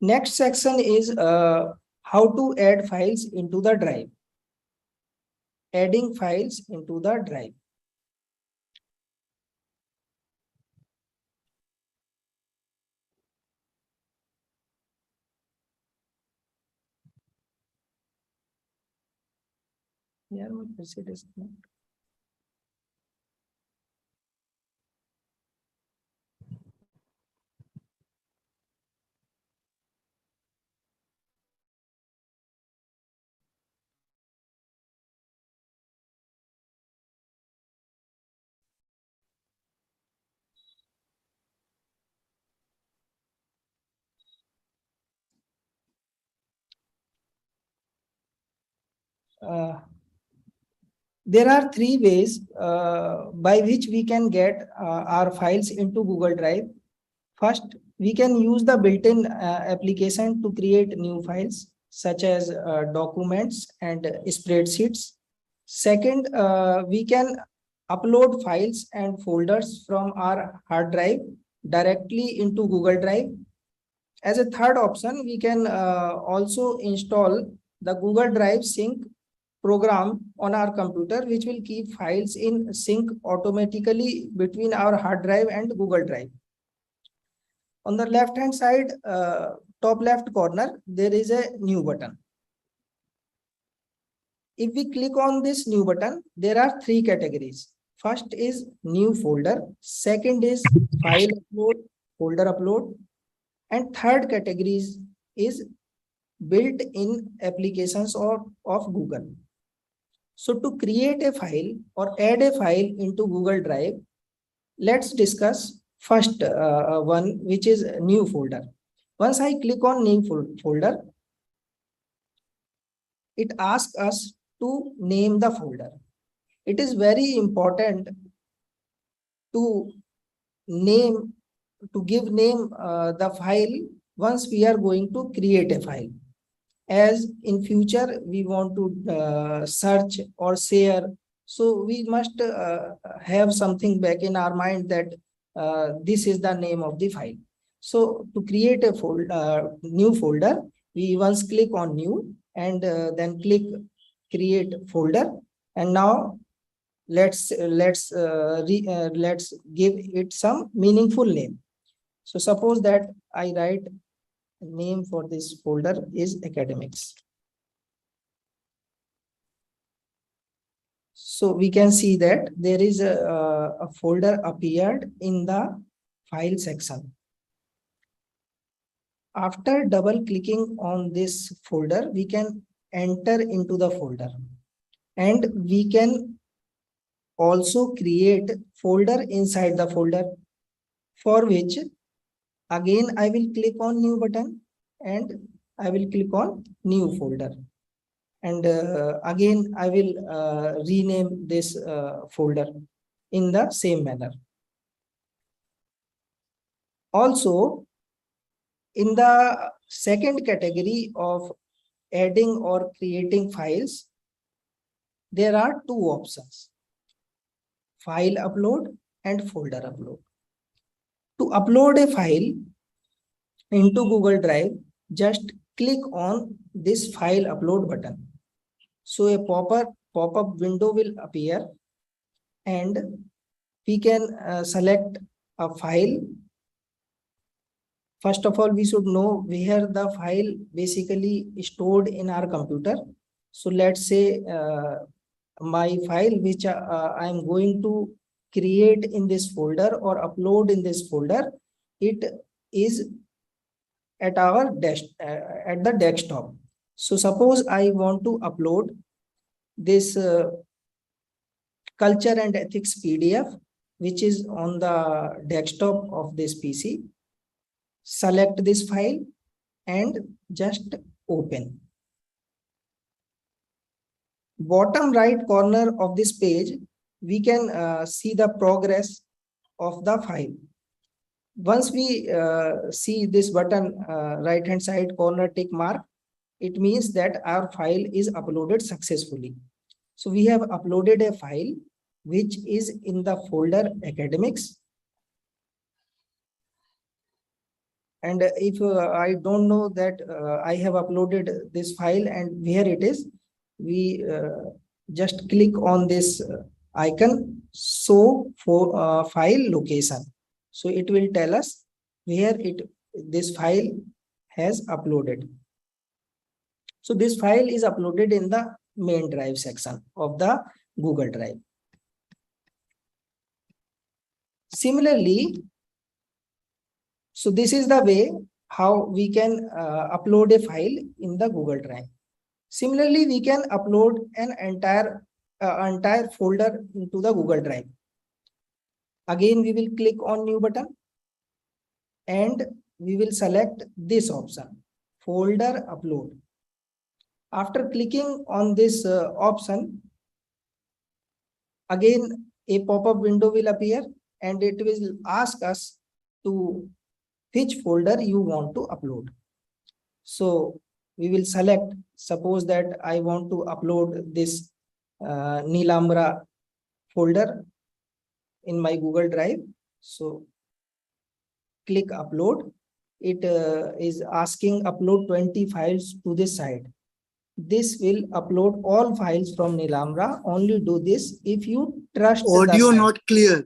Next section is how to add files into the drive. Adding files into the drive. यार मैं फिर से disconnect. There are three ways by which we can get our files into Google Drive. First, we can use the built-in application to create new files such as documents and spreadsheets. Second, we can upload files and folders from our hard drive directly into Google Drive. As a third option, we can also install the Google Drive Sync program on our computer, which will keep files in sync automatically between our hard drive and Google Drive. On the left hand side, top left corner, there is a new button. If we click on this new button, there are three categories. First is new folder. Second is file upload, folder upload. And third categories is built-in applications of Google. So to create a file or add a file into Google Drive, let's discuss first one, which is new folder. Once I click on new folder, it asks us to name the folder. It is very important to give name the file once we are going to create a file. As in future we want to search or share, so we must have something back in our mind that this is the name of the file. So to create a new folder, we once click on new and then click create folder, and now let's give it some meaningful name. So suppose that I write name for this folder is academics. So we can see that there is a folder appeared in the file section. After double clicking on this folder, we can enter into the folder, and we can also create folder inside the folder, for which again I will click on new button and I will click on new folder, and again I will rename this folder in the same manner. Also, in the second category of adding or creating files, there are two options: file upload and folder upload. To upload a file into Google Drive, just click on this file upload button. So a pop-up window will appear and we can select a file. First of all, we should know where the file basically stored in our computer. So let's say my file which I am going to create in this folder or upload in this folder, it is at our at the desktop. So suppose I want to upload this culture and ethics PDF, which is on the desktop of this PC. Select this file and just open. Bottom right corner of this page, we can see the progress of the file. Once we see this button right hand side corner tick mark, it means that our file is uploaded successfully. So we have uploaded a file which is in the folder academics. And if I don't know that I have uploaded this file and where it is, we just click on this icon, show for file location. So it will tell us where this file has uploaded. So this file is uploaded in the main drive section of the Google Drive. Similarly, so this is the way how we can upload a file in the Google Drive. Similarly, we can upload an entire folder into the Google Drive. Again, we will click on new button and we will select this option, folder upload. After clicking on this option, again a pop-up window will appear and it will ask us to which folder you want to upload. So we will select, suppose that I want to upload this Nilambra folder in my Google Drive. So click upload. It is asking upload 20 files to this site. This will upload all files from Nilambra. Only do this if you trust Audio the site. not clear.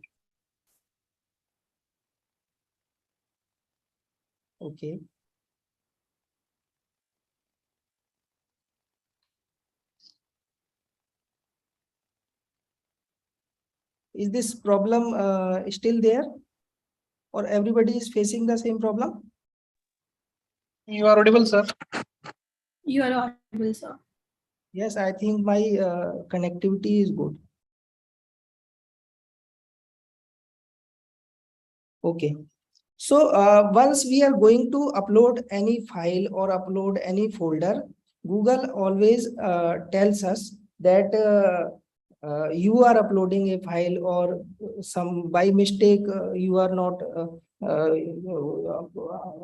Okay. Is this problem still there? Or everybody is facing the same problem? You are audible, sir. You are audible, sir. Yes, I think my connectivity is good. Okay. So once we are going to upload any file or upload any folder, Google always tells us that you are uploading a file or some by mistake you are not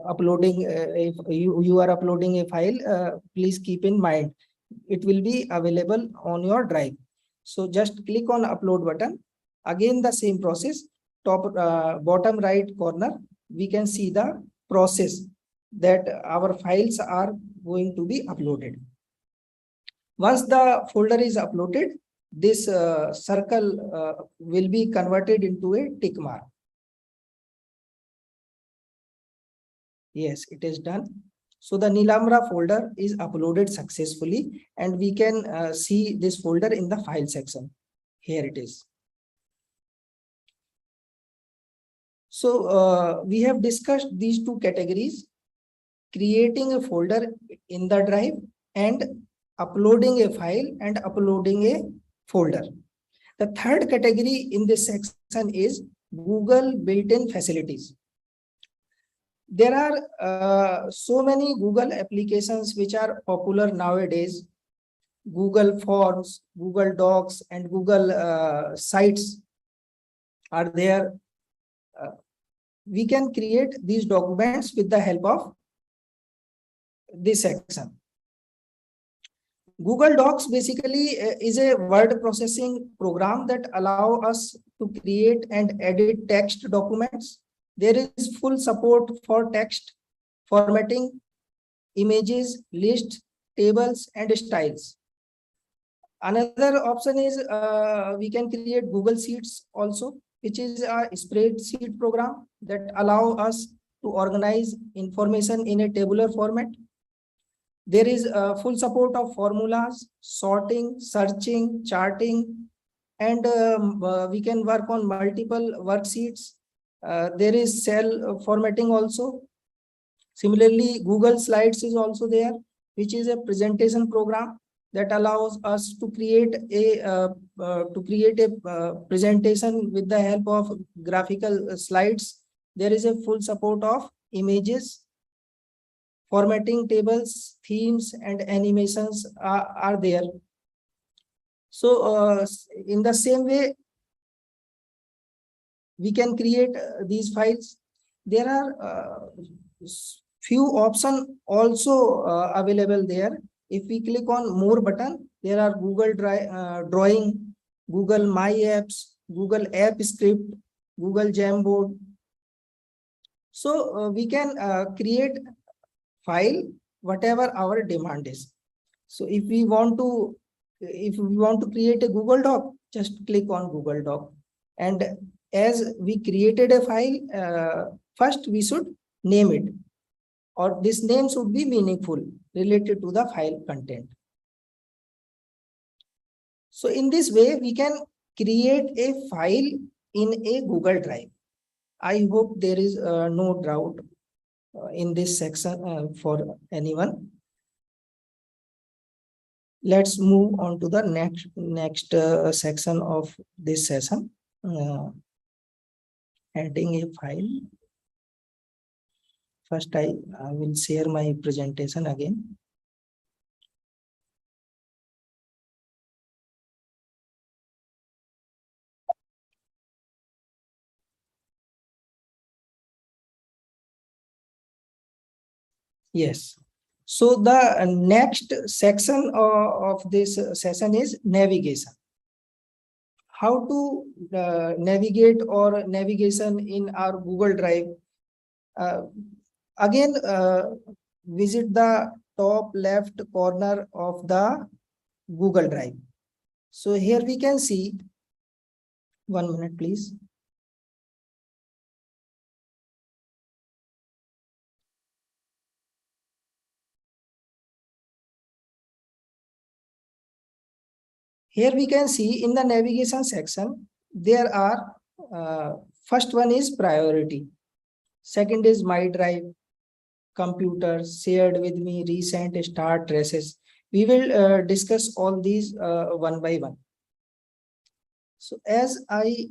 uploading you are uploading a file. Please keep in mind it will be available on your drive. So just click on upload button. Again the same process. Top bottom right corner we can see the process that our files are going to be uploaded. Once the folder is uploaded, this circle will be converted into a tick mark. Yes, it is done. So the Nilambra folder is uploaded successfully and we can see this folder in the file section. Here it is. So we have discussed these two categories, creating a folder in the drive and uploading a file and uploading a folder. The third category in this section is Google built-in facilities. There are so many Google applications which are popular nowadays. Google Forms, Google Docs, and Google Sites are there. We can create these documents with the help of this section. Google Docs basically is a word processing program that allow us to create and edit text documents. There is full support for text formatting, images, lists, tables, and styles. Another option is we can create Google Sheets also, which is a spreadsheet program that allow us to organize information in a tabular format. There is full support of formulas, sorting, searching, charting, and we can work on multiple worksheets. There is cell formatting also. Similarly, Google Slides is also there, which is a presentation program that allows us to create a presentation with the help of graphical slides. There is a full support of images, formatting tables, themes, and animations are there. So in the same way, we can create these files. There are few options also available there. If we click on more button, there are Google Drawing, Google My Apps, Google App Script, Google Jamboard. So we can create file whatever our demand is. So if we want to create a Google Doc, just click on Google Doc. And as we created a file, first we should name it, or this name should be meaningful, related to the file content. So in this way, we can create a file in a Google Drive. I hope there is no doubt in this section for anyone. Let's move on to the next section of this session. Adding a file. First, I will share my presentation again. Yes. So the next section of this session is navigation. How to navigate or navigation in our Google Drive. Again, visit the top left corner of the Google Drive. So here we can see, 1 minute please. Here we can see in the navigation section, there are first one is priority. Second is my drive, computer, shared with me, recent, start, traces. We will discuss all these one by one. So as I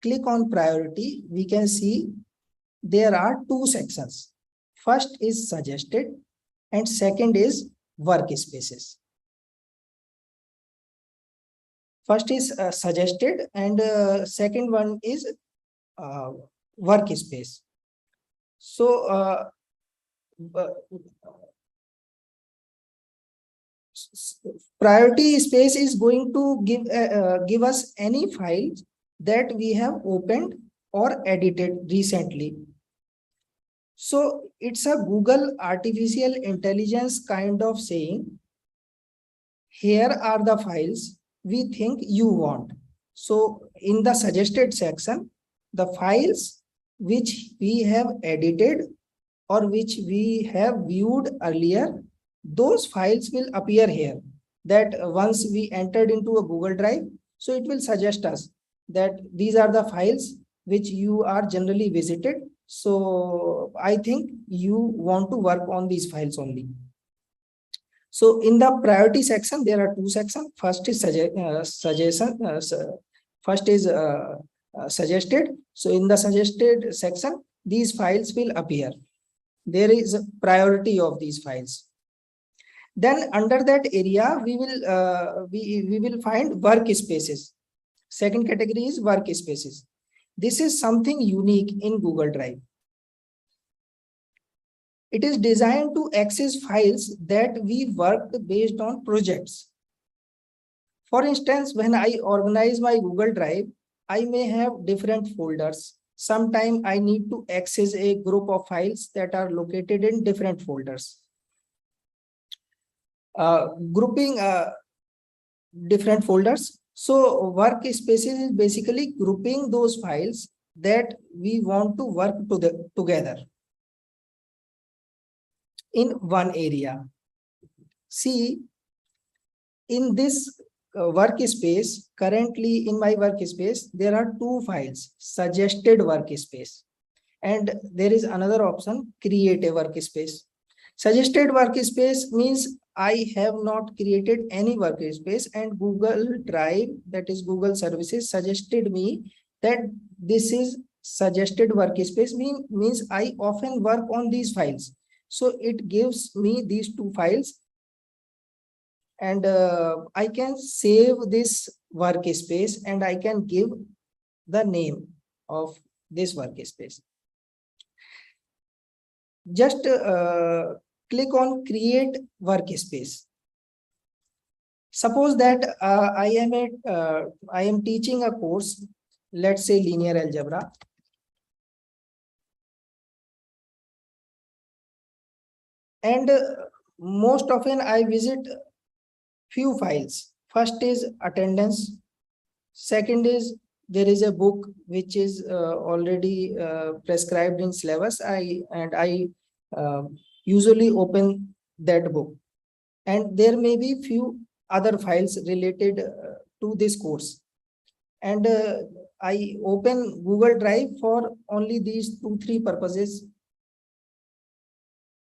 click on priority, we can see there are two sections. First is suggested and second is workspaces. First is suggested and second one is workspace. So priority space is going to give us any files that we have opened or edited recently. So it's a Google artificial intelligence kind of saying, here are the files we think you want. So in the suggested section, the files which we have edited or which we have viewed earlier, those files will appear here. That once we entered into a Google Drive, so it will suggest us that these are the files which you are generally visited. So I think you want to work on these files only. So in the priority section, there are two sections. First is suggested. So in the suggested section, these files will appear. There is a priority of these files. Then under that area, we will find workspaces. Second category is workspaces. This is something unique in Google Drive. It is designed to access files that we worked based on projects. For instance, when I organize my Google Drive, I may have different folders. Sometimes I need to access a group of files that are located in different folders. Grouping different folders. So workspaces is basically grouping those files that we want to work together in one area. See, in this workspace, currently in my workspace, there are two files, suggested workspace, and there is another option, create a workspace. Suggested workspace means I have not created any workspace, and Google Drive, that is Google services, suggested me that this is suggested workspace, means I often work on these files. So it gives me these two files, and I can save this workspace and I can give the name of this workspace. Just click on create workspace. Suppose that I am teaching a course, let's say linear algebra. And most often I visit few files. First is attendance. Second is there is a book which is already prescribed in syllabus. I usually open that book, and there may be few other files related to this course, and I open Google Drive for only these 2-3 purposes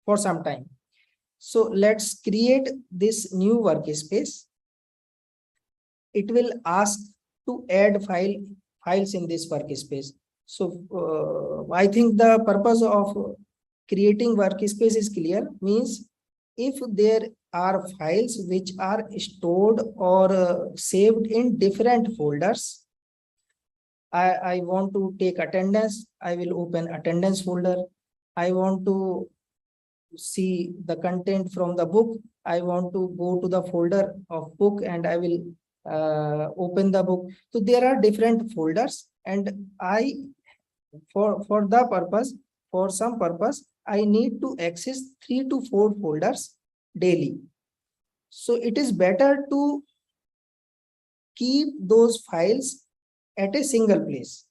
for some time. So let's create this new workspace. It will ask to add files in this workspace. So I think the purpose of creating workspace is clear. Means if there are files which are stored or saved in different folders, I want to take attendance, I will open attendance folder. I want to see the content from the book, I want to go to the folder of book and I will open the book. So there are different folders, and I for the purpose, for some purpose, I need to access 3 to 4 folders daily. So it is better to keep those files at a single place.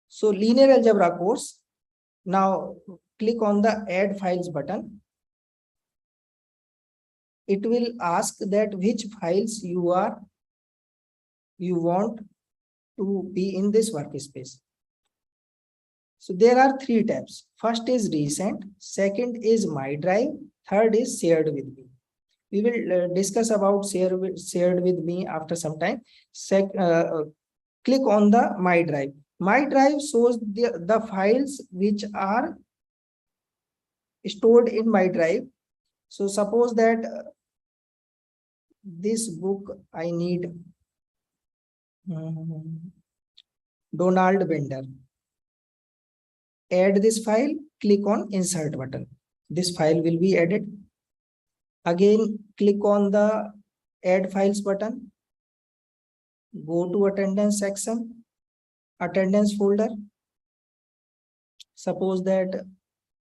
So linear algebra course, now click on the add files button. It will ask that which files you want to be in this workspace. So there are 3 tabs. First is recent, second is my drive, third is shared with me. We will discuss about shared with me after some time. Click on the my drive. My drive shows the files which are stored in my drive. So suppose that this book I need Donald Bender. Add this file, click on insert button. This file will be added. Again, click on the add files button. Go to attendance section, attendance folder. Suppose that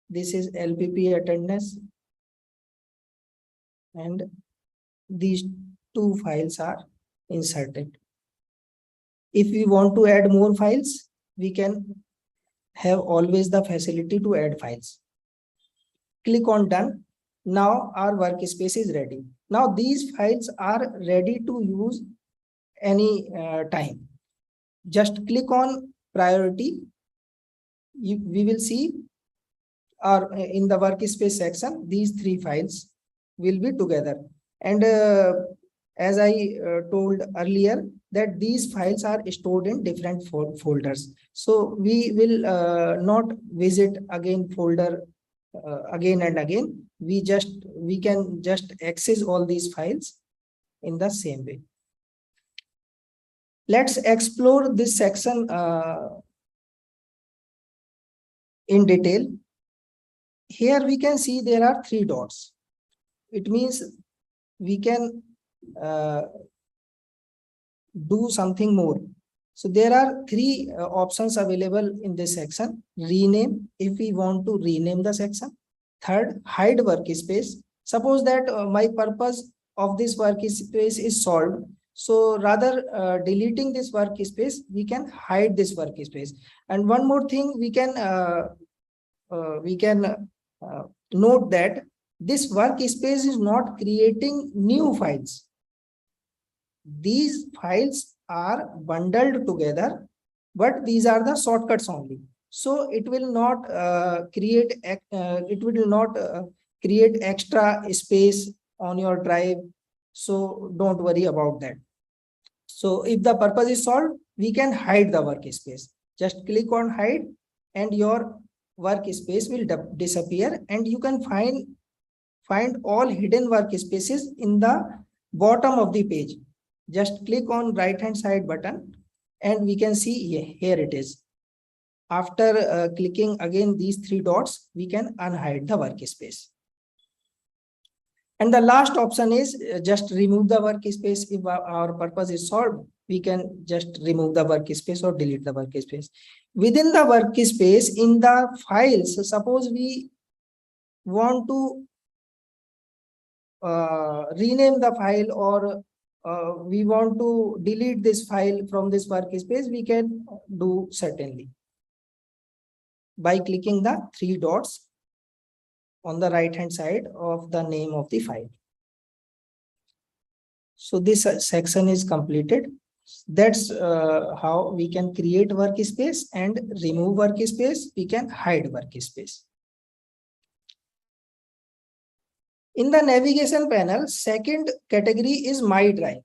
this is LPP attendance, and these 2 files are inserted. If we want to add more files, we can have always the facility to add files. Click on done. Now our workspace is ready. Now these files are ready to use any time. Just click on priority. We will see in the workspace section, these 3 files will be together. And as I told earlier, that these files are stored in different folders. So we will not visit again folder again and again. We can just access all these files in the same way. Let's explore this section in detail. here we can see there are 3 dots. It means we can do something more. So there are 3 options available in this section. Rename, if we want to rename the section. Third, hide workspace. Suppose that my purpose of this workspace is solved. So rather deleting this workspace, we can hide this workspace. And one more thing, we can note that this workspace is not creating new files. These files are bundled together, but these are the shortcuts only. So it will not create extra space on your drive. So don't worry about that. So if the purpose is solved, we can hide the workspace. Just click on hide and your workspace will disappear, and you can find all hidden workspaces in the bottom of the page. Just click on right hand side button and we can see here it is. After clicking again these 3 dots, we can unhide the workspace. And the last option is just remove the workspace. If our purpose is solved, we can just remove the workspace or delete the workspace. Within the workspace, in the files, suppose we want to rename the file, or we want to delete this file from this workspace, we can do certainly by clicking the 3 dots on the right hand side of the name of the file. So this section is completed. That's how we can create workspace and remove workspace. We can hide workspace. In the navigation panel, second category is My Drive.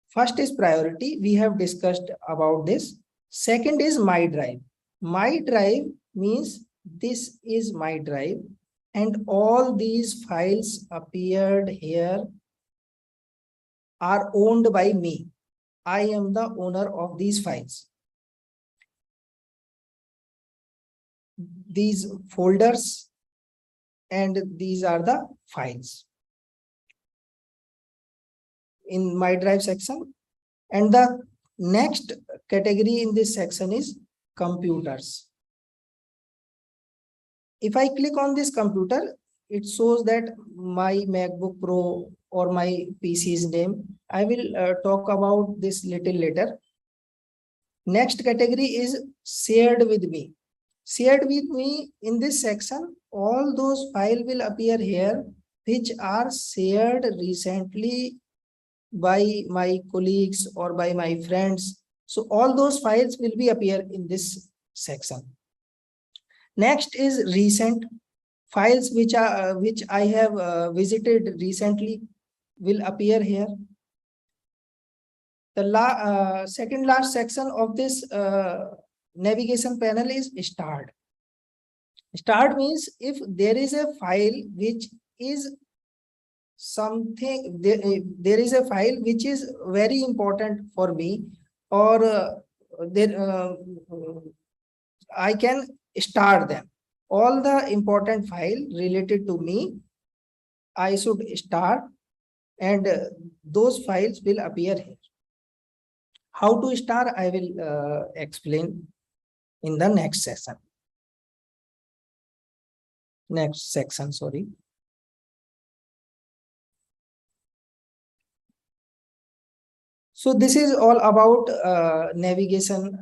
First is priority. We have discussed about this. Second is My Drive. My Drive means this is my drive and all these files appeared here are owned by me. I am the owner of these files. These folders and these are the files in My Drive section. And the next category in this section is computers. If I click on this computer, it shows that my MacBook Pro or my PC's name. I will talk about this little later. Next category is shared with me. Shared with me, in this section, all those files will appear here which are shared recently by my colleagues or by my friends. So all those files will be appear in this section. Next is recent files which I have visited recently will appear here. The second last section of this navigation panel is start. Start means if there is a file which is something, there is a file which is very important for me, or I can start them. All the important file related to me, I should start, and those files will appear here. How to start, I will explain in the next section. Next section, sorry. So this is all about navigation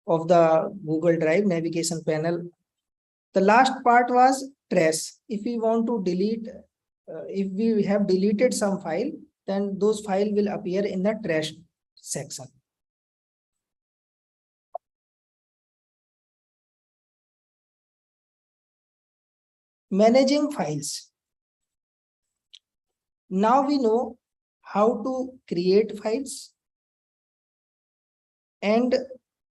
of the Google Drive navigation panel. The last part was trace. If we want to delete, if we have deleted some file, then those files will appear in the trash section. Managing files. Now we know how to create files, and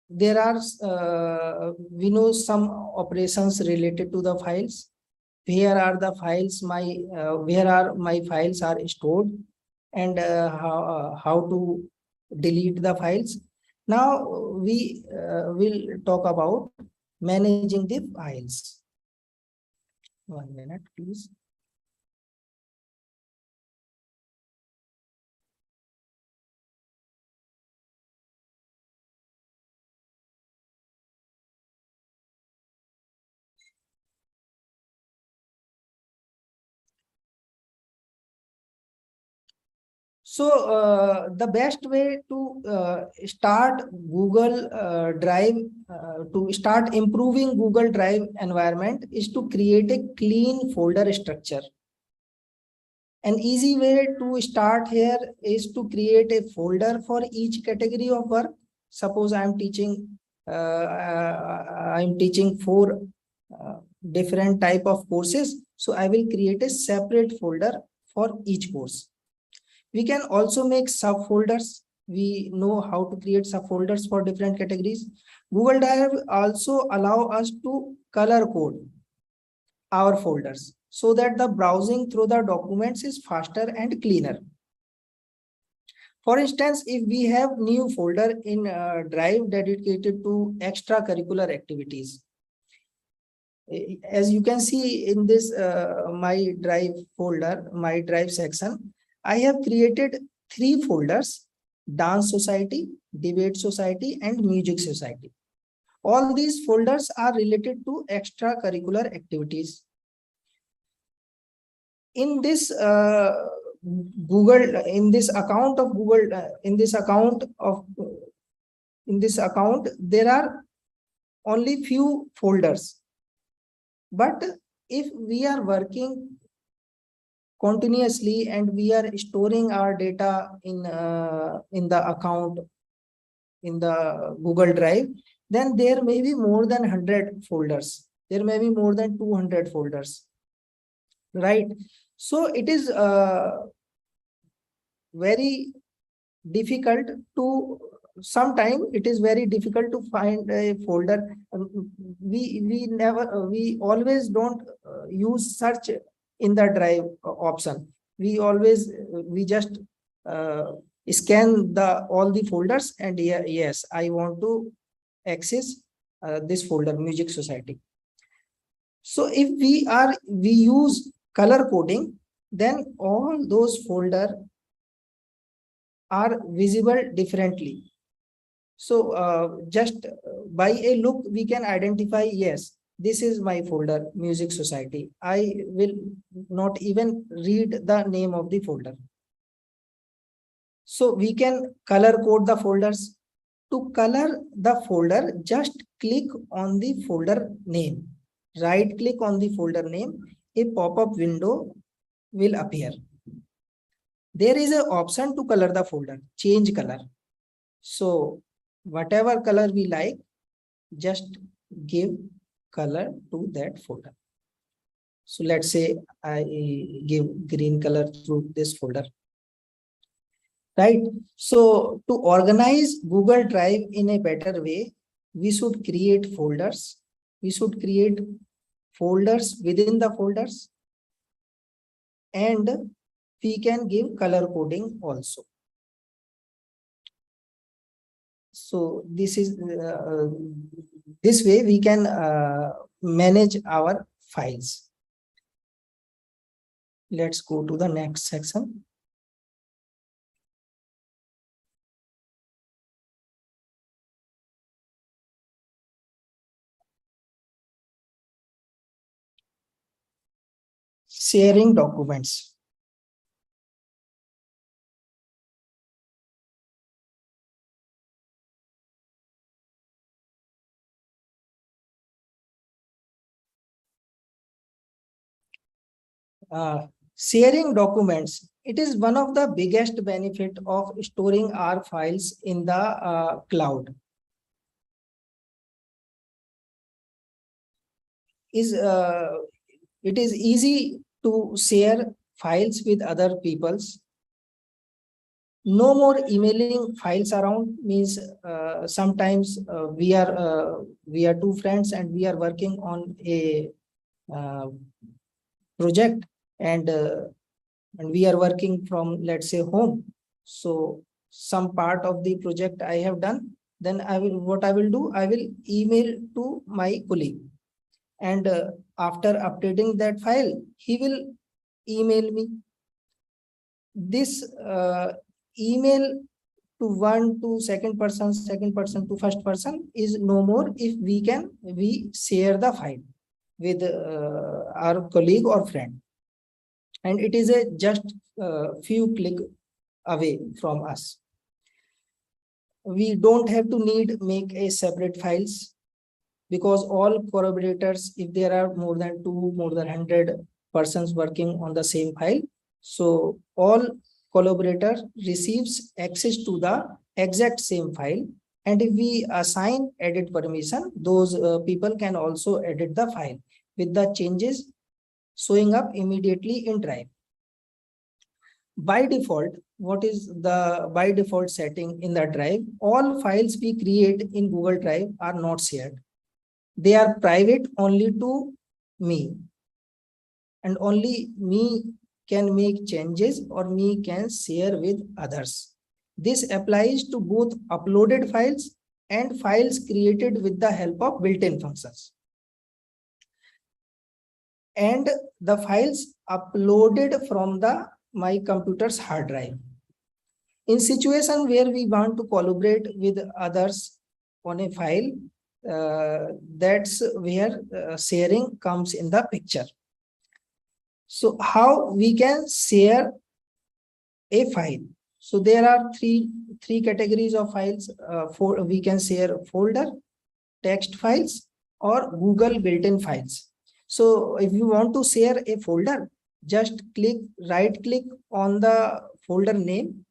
there are we know some operations related to the files. Where are the files, where are my files are stored, and how to delete the files. Now we will talk about managing the files. 1 minute, please. So the best way to start Google Drive, to start improving Google Drive environment is to create a clean folder structure. An easy way to start here is to create a folder for each category of work. Suppose I'm teaching 4 different type of courses. So I will create a separate folder for each course. We can also make subfolders. We know how to create subfolders for different categories. Google Drive also allow us to color code our folders so that the browsing through the documents is faster and cleaner. For instance, if we have new folder in Drive dedicated to extracurricular activities, as you can see in this my Drive folder, my Drive section, I have created 3 folders: Dance Society, Debate Society, and Music Society. All these folders are related to extracurricular activities. In this in this account, there are only few folders. But if we are working continuously and we are storing our data in the account in the Google Drive, then there may be more than 100 folders. There may be more than 200 folders, right? So it is very difficult to, sometimes it is very difficult to find a folder. We always don't use search in the Drive option. We just scan all the folders and yes, I want to access this folder, Music Society. So if we use color coding, then all those folders are visible differently. So just by a look, we can identify, yes, this is my folder, Music Society. I will not even read the name of the folder. So we can color code the folders. To color the folder, just click on the folder name. Right click on the folder name. A pop-up window will appear. There is an option to color the folder, change color. So whatever color we like, just give color to that folder. So let's say I give green color to this folder. Right. So to organize Google Drive in a better way, we should create folders. We should create folders within the folders. And we can give color coding also. So this is this way we can manage our files. Let's go to the next section. Sharing documents. Sharing documents, it is one of the biggest benefit of storing our files in the cloud. It is easy to share files with other peoples. No more emailing files around. Means sometimes we are 2 friends and we are working on a project and we are working from, let's say, home. So some part of the project I have done then what I will do, I will email to my colleague, and after updating that file, he will email me. This email to one to second person to first person is no more if we share the file with our colleague or friend, and it is a just few click away from us. We don't have to make a separate files, because all collaborators, if there are more than 100 persons working on the same file, so all collaborator receives access to the exact same file, and if we assign edit permission, those people can also edit the file with the changes showing up immediately in Drive. By default, what is the by default setting in the Drive? All files we create in Google Drive are not shared. They are private only to me, and only me can make changes or me can share with others. This applies to both uploaded files and files created with the help of built-in functions, and the files uploaded from my computer's hard drive. In situation where we want to collaborate with others on a file, that's where sharing comes in the picture. So how we can share a file? So there are three categories of files. We can share folder, text files, or Google built-in files. So if you want to share a folder, just right click on the folder name.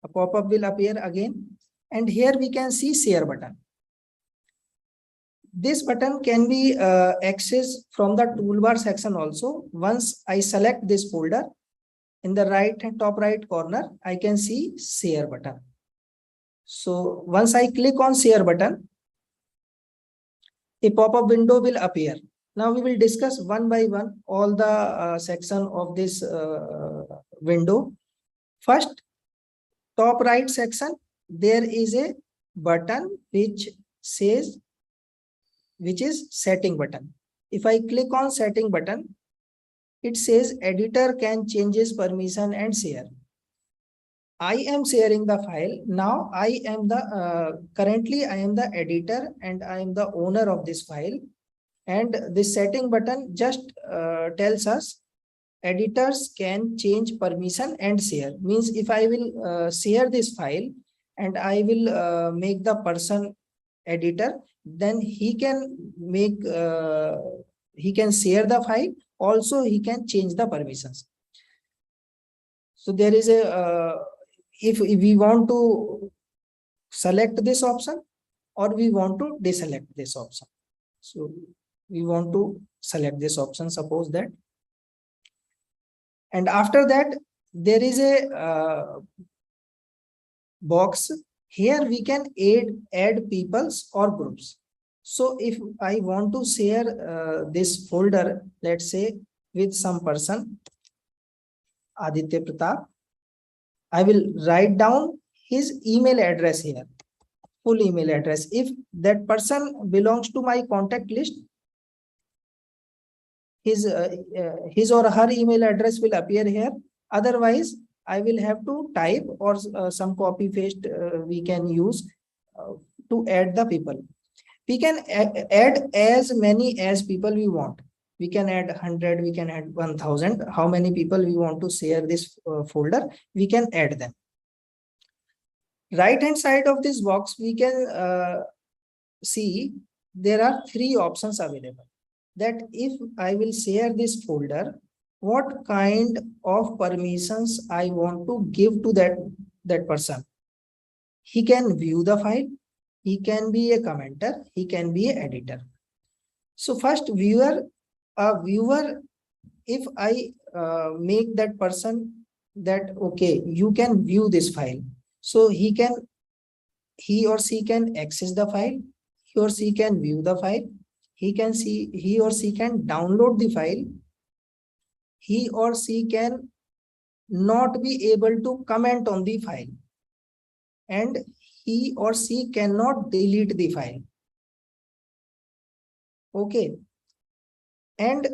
A pop-up will appear again, and here we can see share button. This button can be accessed from the toolbar section also. Once I select this folder, in the top right corner, I can see share button. So once I click on share button, a pop-up window will appear. Now we will discuss one by one all the section of this window. First, top right section, there is a button which is setting button. If I click on setting button, it says editor can changes permission and share. I am sharing the file. Now I am currently I am the editor and I am the owner of this file. And this setting button just tells us editors can change permission and share. Means if I will share this file and I will make the person editor, then he can share the file. Also, he can change the permissions. So there is a if we want to select this option or we want to deselect this option. So we want to select this option, suppose that. And after that, there is a box. Here we can add peoples or groups. So if I want to share this folder, let's say with some person, Aditya Pratap, I will write down his email address here, full email address. If that person belongs to my contact list, his or her email address will appear here. Otherwise, I will have to type or some copy paste we can use to add the people. We can add as many as people we want. We can add 100, we can add 1000. How many people we want to share this folder, we can add them. Right hand side of this box, we can see there are three options available. That if I will share this folder, what kind of permissions I want to give to that person. He can view the file, he can be a commenter, he can be an editor. So first, viewer, if I make that person that, okay, you can view this file. So he or she can access the file, he or she can view the file, he or she can download the file, he or she can not be able to comment on the file, and he or she cannot delete the file. Okay. And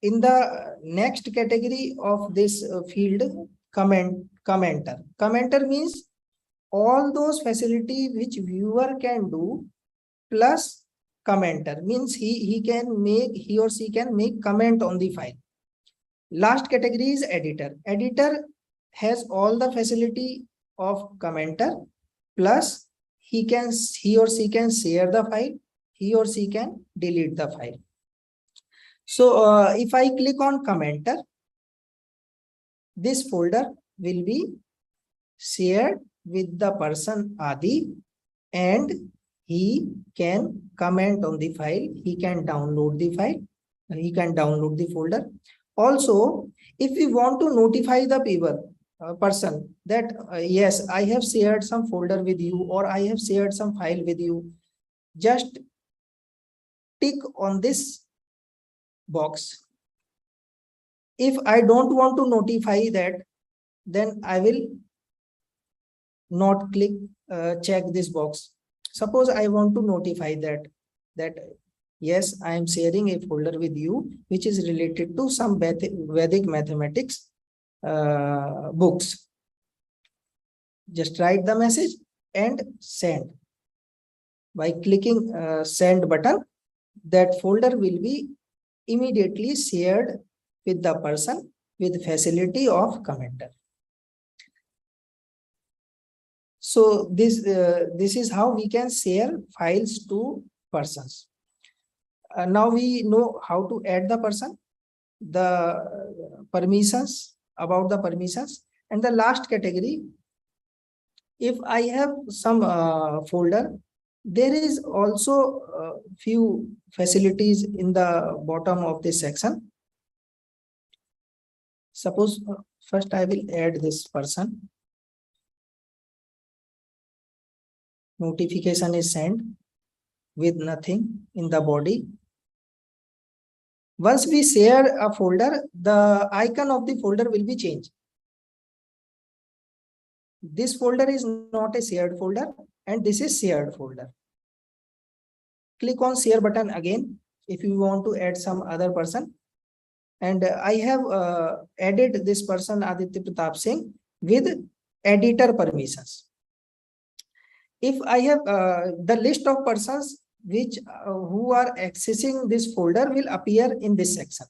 in the next category of this field, commenter. Commenter means all those facilities which viewer can do plus commenter, means he or she can make comment on the file. Last category is editor. Editor has all the facility of commenter plus he or she can share the file, he or she can delete the file. So if I click on commenter, this folder will be shared with the person Adi, and he can comment on the file, he can download the file, he can download the folder. Also, if we want to notify the person that yes, I have shared some folder with you or I have shared some file with you, just tick on this box. If I don't want to notify that, then I will not check this box. Suppose I want to notify that yes, I am sharing a folder with you which is related to some Vedic mathematics books. Just write the message and send. By clicking send button, that folder will be immediately shared with the person with facility of commenter. So this is how we can share files to persons. Now we know how to add the person, the permissions, about the permissions, and the last category. If I have some folder, there is also few facilities in the bottom of this section. Suppose first I will add this person. Notification is sent with nothing in the body. Once we share a folder, the icon of the folder will be changed. This folder is not a shared folder and this is shared folder. Click on share button again if you want to add some other person. And I have added this person Aditya Pratap Singh with editor permissions. If I have the list of persons which who are accessing this folder will appear in this section.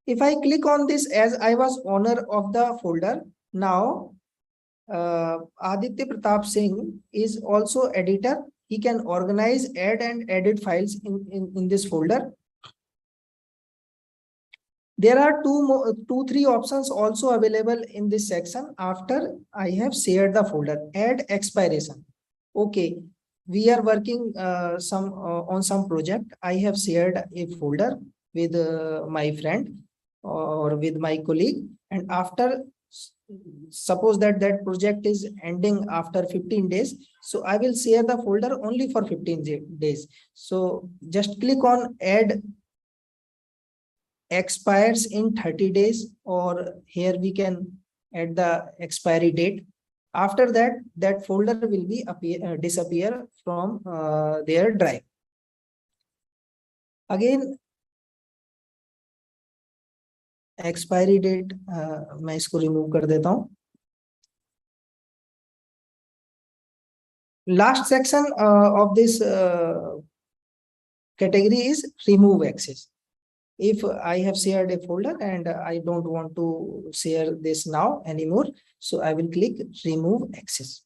If I click on this, as I was owner of the folder, now Aditya Pratap Singh is also editor. He can organize, add and edit files in this folder. There are three options also available in this section after I have shared the folder. Add expiration. Okay, we are working on some project. I have shared a folder with my friend or with my colleague, and after suppose that project is ending after 15 days, so I will share the folder only for 15 days. So just click on add expires in 30 days, or here we can add the expiry date. After that folder will be disappear from their drive. Again, expiry date मैं इसको remove कर देता हूँ. Last section of this category is remove access. If I have shared a folder and I don't want to share this now anymore, so I will click remove access.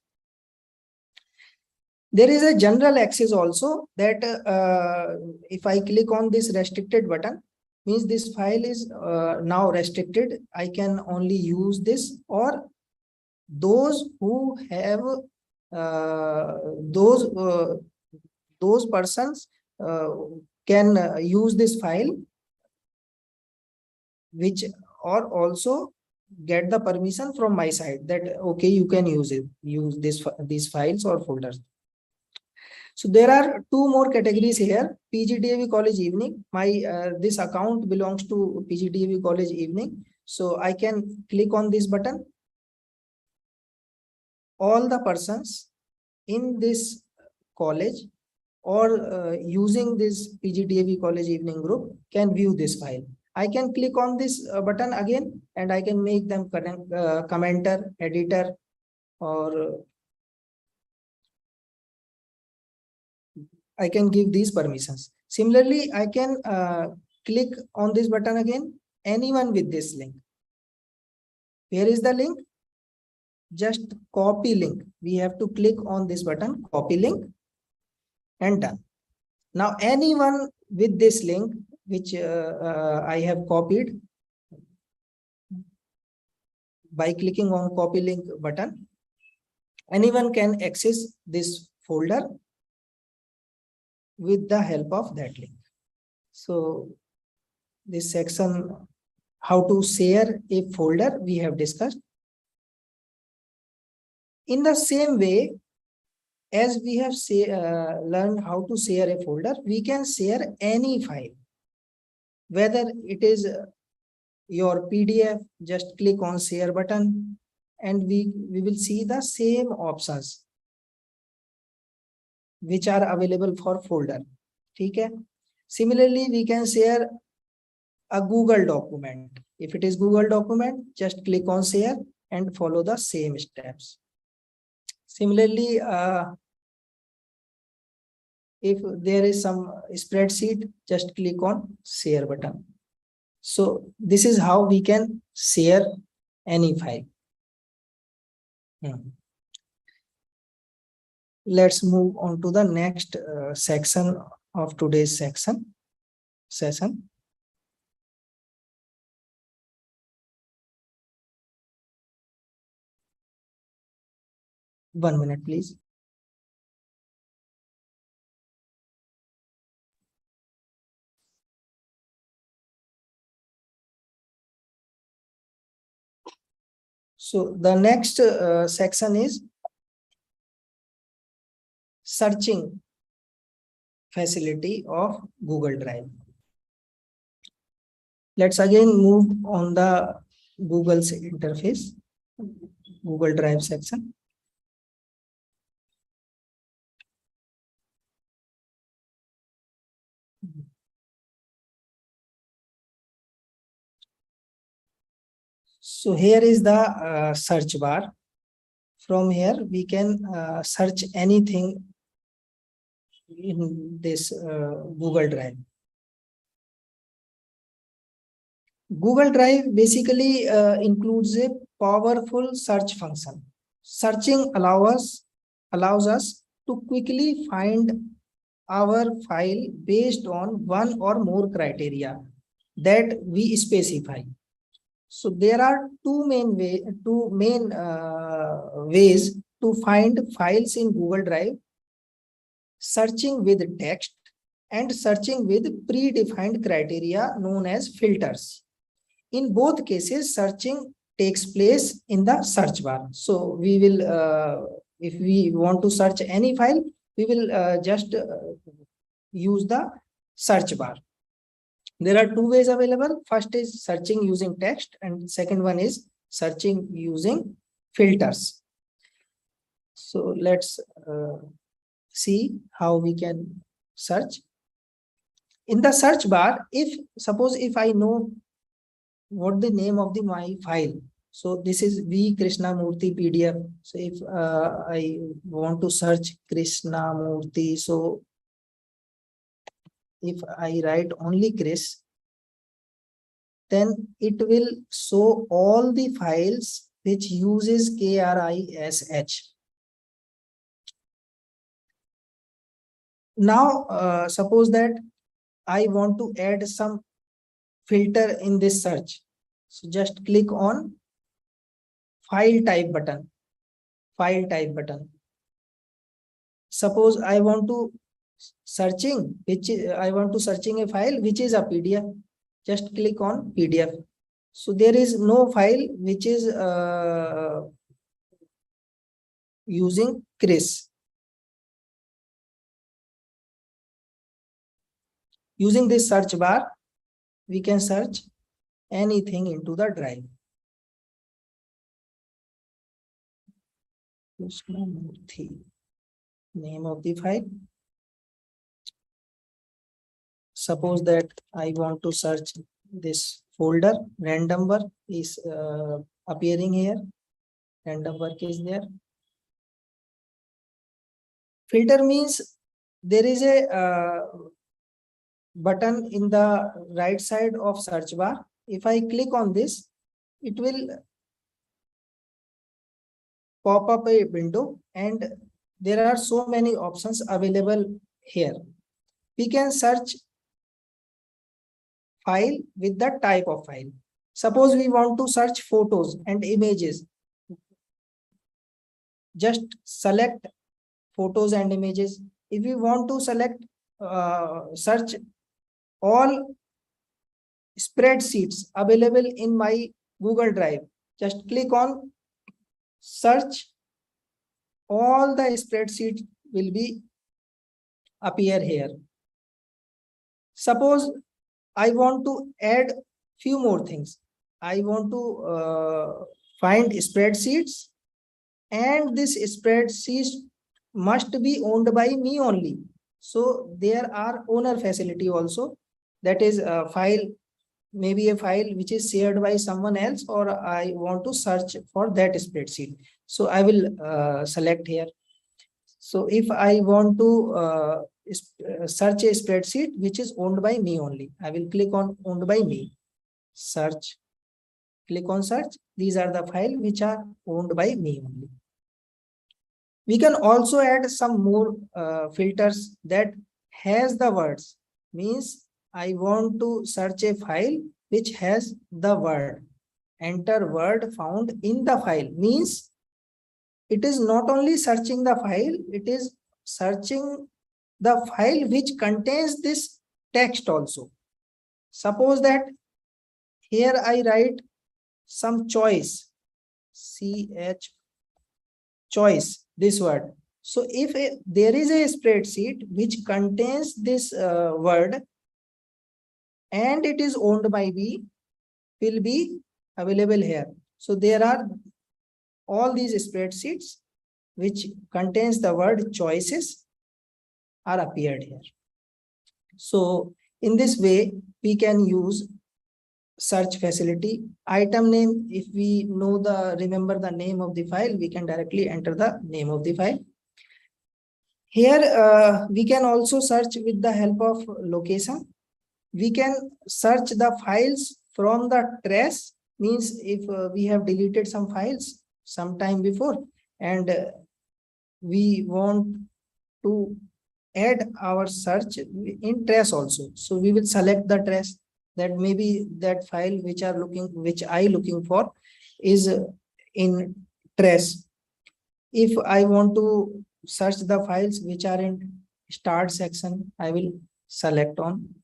There is a general access also, that if I click on this restricted button, means this file is now restricted. I can only use this, or those who have those persons can use this file, which or also get the permission from my side that okay, you can use these files or folders. So there are two more categories here. PGDAV College Evening. My this account belongs to PGDAV College Evening, so I can click on this button. All the persons in this college or using this PGDAV college evening group can view this file. I can click on this button again and I can make them commenter, editor, or I can give these permissions. Similarly, I can click on this button again, anyone with this link. Where is the link? Just copy link. We have to click on this button, copy link, and done. Now, anyone with this link, which I have copied by clicking on copy link button, anyone can access this folder with the help of that link. So this section, how to share a folder, we have discussed. In the same way, as we have learned how to share a folder, we can share any file. Whether it is your PDF, just click on share button and we will see the same options which are available for folder. Okay. Similarly, we can share a Google document. If it is Google document, just click on share and follow the same steps. Similarly, if there is some spreadsheet, just click on share button. So this is how we can share any file. Let's move on to the next section of today's session. 1 minute, please. So the next section is searching facility of Google Drive. Let's again move on the Google's interface, Google Drive section. So here is the search bar. From here, we can search anything in this Google Drive. Google Drive basically includes a powerful search function. Searching allows us to quickly find our file based on one or more criteria that we specify. So there are two main ways to find files in Google Drive: searching with text and searching with predefined criteria known as filters. In both cases, searching takes place in the search bar. So we will, if we want to search any file, we will just use the search bar. There are two ways available. First is searching using text and second one is searching using filters. So let's see how we can search. In the search bar, suppose if I know what the name of my file, so this is V Krishnamurthy PDF. So if I want to search Krishnamurthy, so if I write only Chris, then it will show all the files which uses KRISH. Now, suppose that I want to add some filter in this search. So just click on file type button. Suppose I want to searching a file which is a PDF. Just click on PDF. So there is no file which is using Chris. Using this search bar, we can search anything into the drive. Krishnamurthy. name of the file. Suppose that I want to search this folder, random work is appearing here, random work is there. Filter means there is a button in the right side of search bar. If I click on this, it will pop up a window and there are so many options available here. We can search file with the type of file. Suppose we want to search photos and images. Just select photos and images. If we want to select search all spreadsheets available in my Google Drive, just click on search. All the spreadsheets will be appear here. Suppose I want to add few more things. I want to find spreadsheets, and this spreadsheet must be owned by me only. So there are owner facility also. That is a file, maybe a file which is shared by someone else, or I want to search for that spreadsheet. So I will select here. So if I want to search a spreadsheet which is owned by me only, I will click on owned by me, search, click on search. These are the files which are owned by me only. We can also add some more filters that has the words, means I want to search a file which has the word, enter word found in the file, means it is not only searching the file, it is searching the file which contains this text also. Suppose that here I write some choice, CH, choice, this word. So if there is a spreadsheet which contains this word and it is owned by me, will be available here. So there are all these spreadsheets which contains the word choices are appeared here. So in this way, we can use search facility. Item name, if we know remember the name of the file, we can directly enter the name of the file. Here we can also search with the help of location. We can search the files from the trace, means if we have deleted some files sometime before and we want to add our search in trace also. So we will select the trace, that maybe that file which I looking for is in trace. If I want to search the files which are in start section, I will select on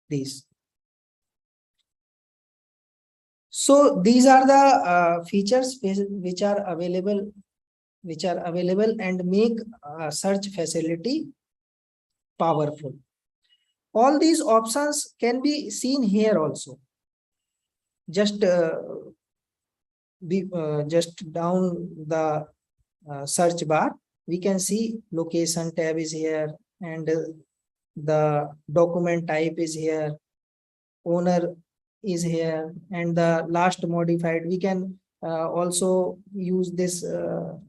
these. So these are the features which are available and make search facility powerful. All these options can be seen here also. Just just down the search bar, we can see location tab is here, and the document type is here, owner is here, and the last modified. We can also use this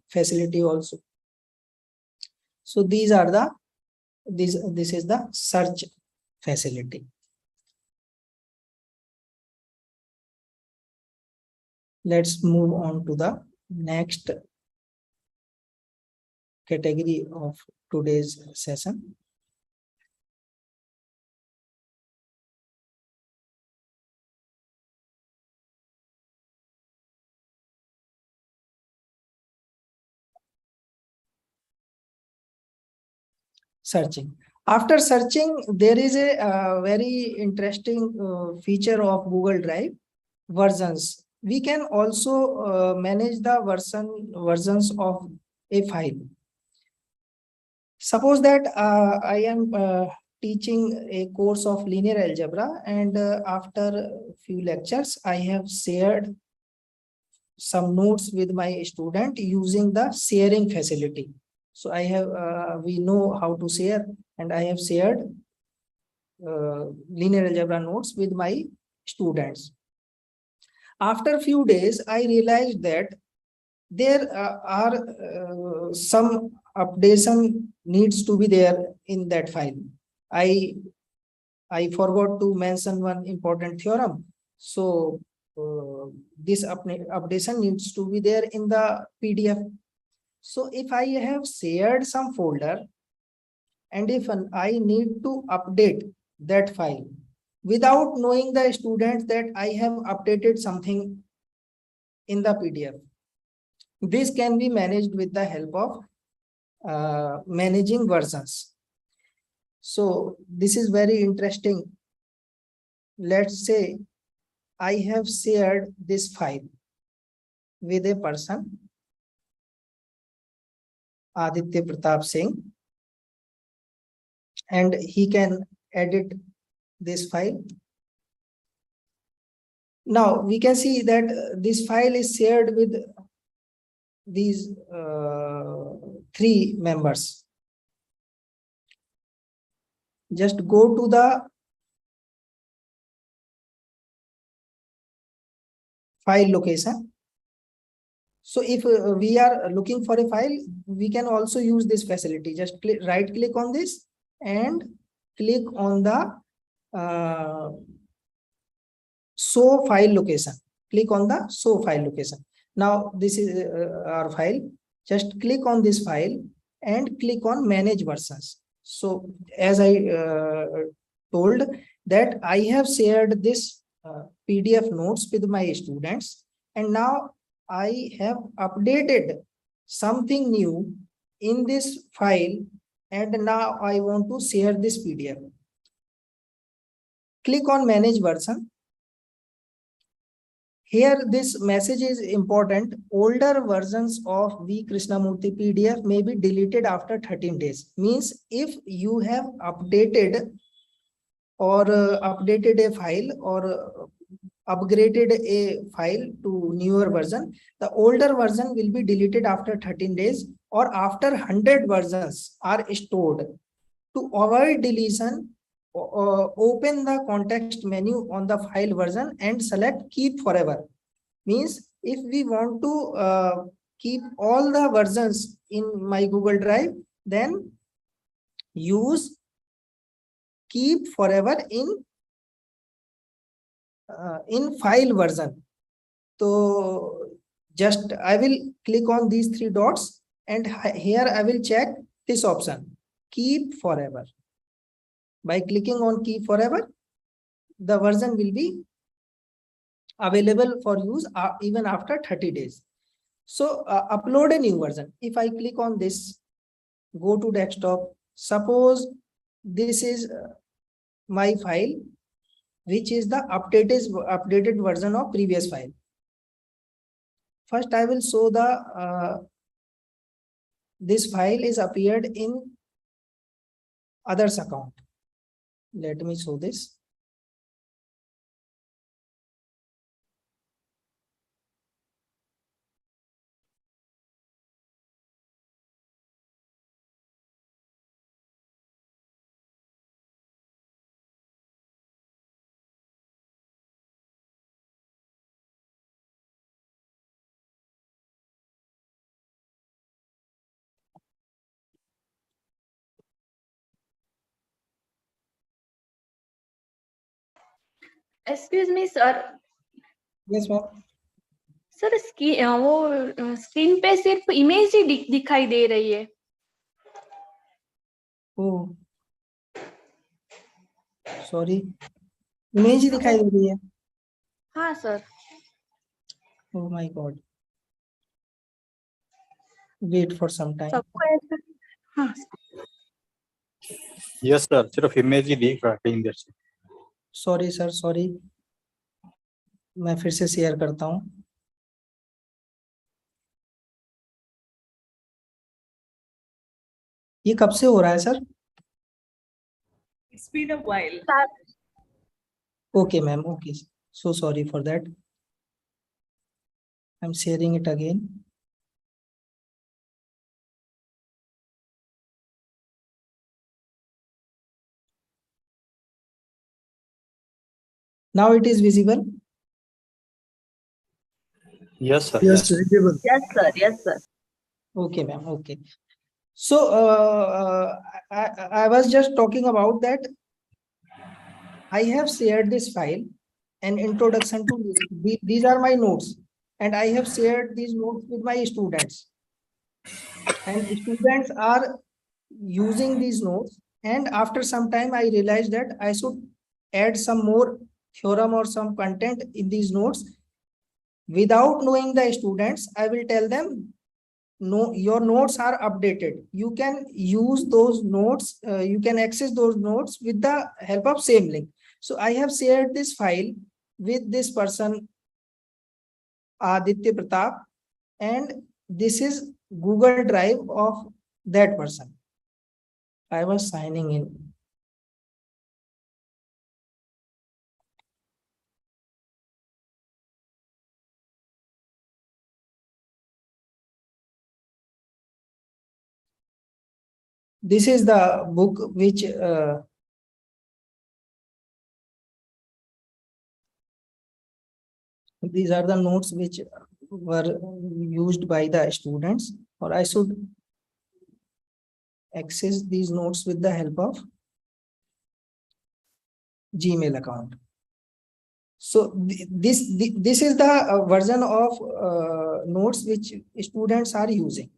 facility also. So these are the this is the search facility. Let's move on to the next category of today's session. Searching. After searching, there is a very interesting feature of Google Drive, versions. We can also manage the versions of a file. Suppose that I am teaching a course of linear algebra, and after a few lectures, I have shared some notes with my student using the sharing facility. So I have, we know how to share, and I have shared linear algebra notes with my students. After a few days, I realized that there are some updation needs to be there in that file. I forgot to mention one important theorem. So this updation needs to be there in the PDF. So if I have shared some folder, and if I need to update that file without knowing the students that I have updated something in the PDF, this can be managed with the help of managing versions. So this is very interesting. Let's say I have shared this file with a person, Aditya Pratap Singh, and he can edit this file. Now we can see that this file is shared with these three members. Just go to the file location. So if we are looking for a file, we can also use this facility. Just right click on this and click on the show file location. Click on the show file location. Now this is our file. Just click on this file and click on manage versions. So as I told that I have shared this PDF notes with my students, and now I have updated something new in this file, and now I want to share this PDF. Click on manage version. Here this message is important. Older versions of V Krishnamurthy PDF may be deleted after 13 days. Means if you have updated or updated a file or upgraded a file to newer version, the older version will be deleted after 13 days or after 100 versions are stored. To avoid deletion, open the context menu on the file version and select keep forever. Means if we want to keep all the versions in my Google Drive, then use keep forever in file version. So just I will click on these three dots, and here I will check this option, keep forever. By clicking on keep forever, the version will be available for use even after 30 days. So upload a new version. If I click on this, go to desktop, suppose this is my file, which is the updated version of previous file. First, I will show the this file is appeared in others account. Let me show this. Excuse me sir Yes, ma'am. Sir वो screen पे सिर्फ image ही दिखाई दे रही है. Oh, sorry. Image ही दिखाई दे रही है. हाँ sir. Oh my God. Wait for some time. सबको ऐसा. हाँ. यस सर, सिर्फ इमेज ही दिख रहा है इधर से. Sorry sir, sorry. मैं फिर से शेयर करता हूँ. ये कब से हो रहा है sir? It's been a while. Okay, ma'am. Okay. So sorry for that. I'm sharing it again. Now it is visible. Yes, sir. Yes, visible. Yes, sir. Yes, sir. Okay, ma'am. Okay. So I was just talking about that. I have shared this file, an introduction to these are my notes, and I have shared these notes with my students. And students are using these notes. And after some time, I realized that I should add some more theorem or some content in these notes. Without knowing the students, I will tell them, no, your notes are updated. You can use those notes, you can access those notes with the help of same link. So I have shared this file with this person, Aditya Pratap, and this is Google Drive of that person. I was signing in. This is the book which these are the notes which were used by the students, or I should access these notes with the help of Gmail account. So this is the version of notes which students are using.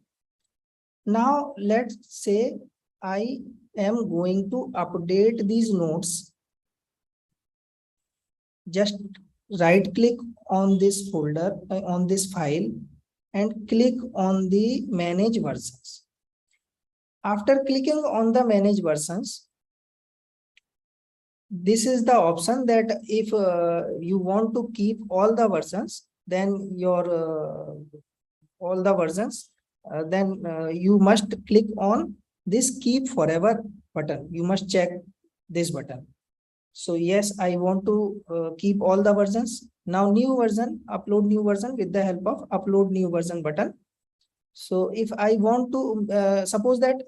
Now let's say I am going to update these notes. Just right click on this folder, on this file, and click on the manage versions. After clicking on the manage versions, this is the option that if you want to keep all the versions, then your all the versions, then you must click on this keep forever button. You must check this button. So yes, I want to keep all the versions. Now new version, upload new version with the help of upload new version button. So if I want to suppose that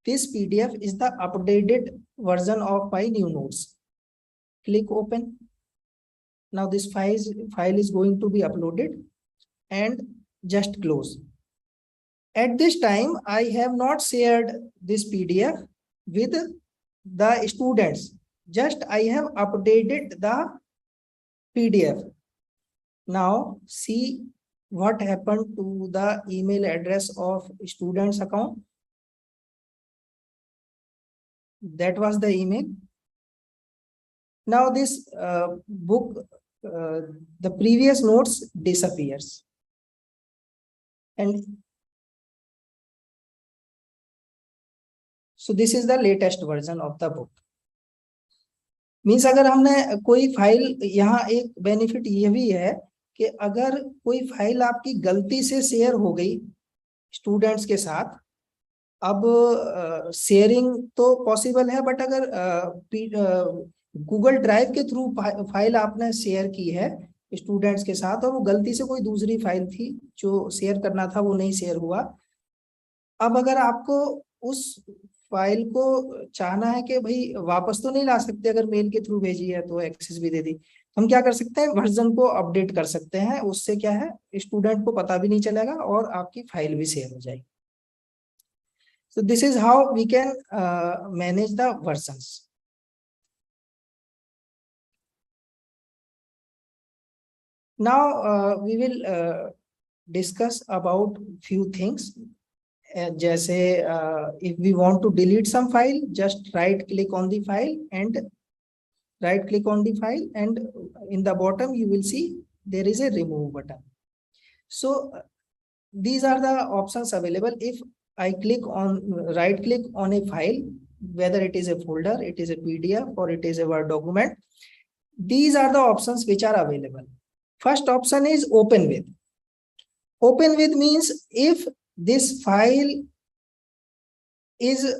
this PDF is the updated version of my new notes. Click open. Now this file is going to be uploaded, and just close. At this time, I have not shared this PDF with the students. Just I have updated the PDF. Now see what happened to the email address of students account. That was the email. Now this book, the previous notes disappears. And so this is the latest version of the book. Means अगर हमने कोई file, यहाँ एक benefit ये भी है कि अगर कोई फाइल आपकी गलती से शेयर हो गई स्टूडेंट्स के साथ, अब शेयरिंग तो पॉसिबल है, बट अगर गूगल ड्राइव के थ्रू फाइल आपने शेयर की है स्टूडेंट्स के साथ और वो गलती से कोई दूसरी फाइल थी जो शेयर करना था वो नहीं शेयर हुआ, अब अगर आपको उस फाइल को चाहना है कि भाई वापस तो नहीं ला सकते, अगर मेल के थ्रू भेजी है तो एक्सेस भी दे दी, हम क्या कर सकते हैं, वर्जन को अपडेट कर सकते हैं. उससे क्या है, स्टूडेंट को पता भी नहीं चलेगा और आपकी फाइल भी शेयर हो जाएगी. So this is how we can manage the versions. Now we will discuss about few things. जैसे if we want to delete some file, just right click on the file and in the bottom you will see there is a remove button. So these are the options available. If I right click on a file, whether it is a folder, it is a PDF or it is a Word document, these are the options which are available. First option is open with. Open with means if this file is a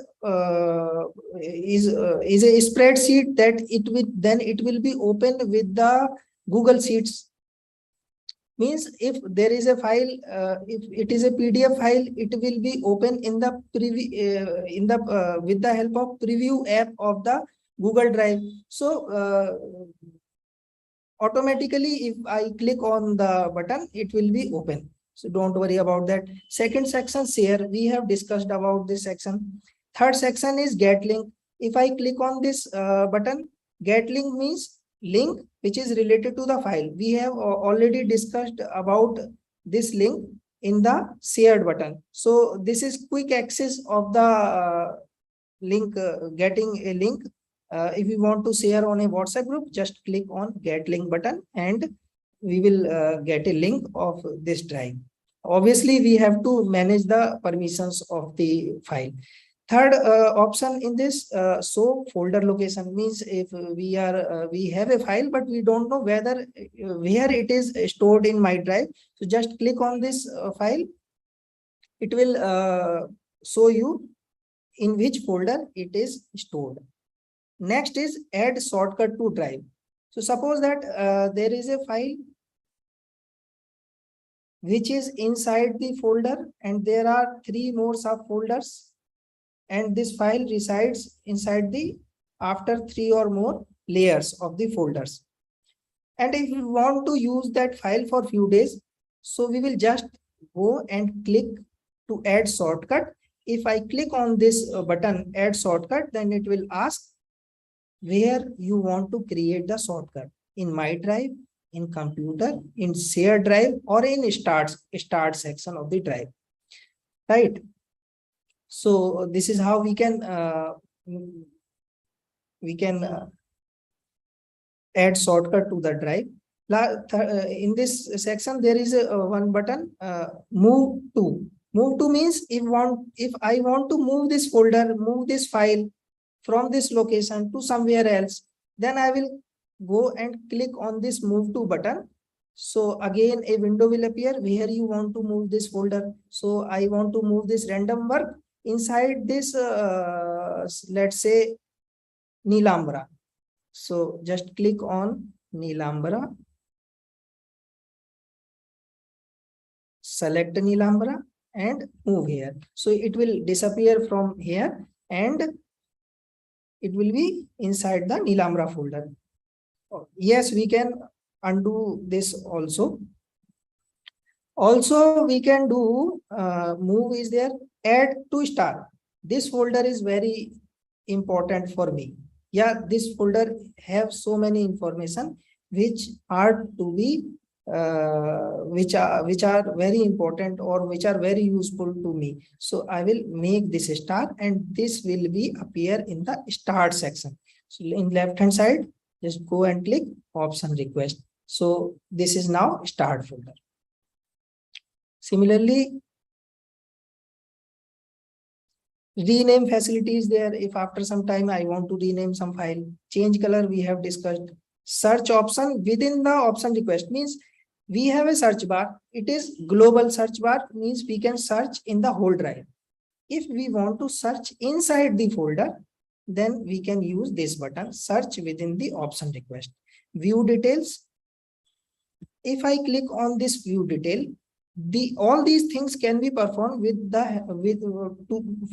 spreadsheet, that it will be opened with the Google Sheets. Means if there is a file, if it is a PDF file, it will be open in the with the help of preview app of the Google Drive. So automatically if I click on the button, it will be open. So don't worry about that. Second section, share. We have discussed about this section. Third section is get link. If I click on this button, get link means link which is related to the file. We have already discussed about this link in the shared button. So this is quick access of the link, getting a link. If you want to share on a WhatsApp group, just click on get link button and we will get a link of this drive. Obviously, we have to manage the permissions of the file. Third option in this show folder location means if we have a file but we don't know whether where it is stored in my drive. So just click on this file. It will show you in which folder it is stored. Next is add shortcut to drive. So suppose that there is a file which is inside the folder and there are 3 more subfolders and this file resides inside the after 3 or more layers of the folders. And if we want to use that file for few days, so we will just go and click to add shortcut. If I click on this button add shortcut, then it will ask where you want to create the shortcut, in my drive, in computer, in share drive, or in start section of the drive, right? So this is how we can add shortcut to the drive. In this section there is a one button, move to. Move to means if I want to move this folder, move this file from this location to somewhere else, then I will go and click on this move to button. So again a window will appear where you want to move this folder. So I want to move this random work inside this let's say Nilambara. So just click on Nilambara, select Nilambara and move here. So it will disappear from here and it will be inside the Nilambara folder. Yes, we can undo this also. Also, we can do move is there, add to star. This folder is very important for me. Yeah, this folder have so many information which are to be which are very important or which are very useful to me. So I will make this star and this will be appear in the start section. So in left hand side, just go and click option request. So this is now start folder. Similarly, rename facility is there. If after some time I want to rename some file, change color we have discussed. Search option within the option request means we have a search bar. It is global search bar means we can search in the whole drive. If we want to search inside the folder, then we can use this button, search within the option request. View details. If I click on this view detail, all these things can be performed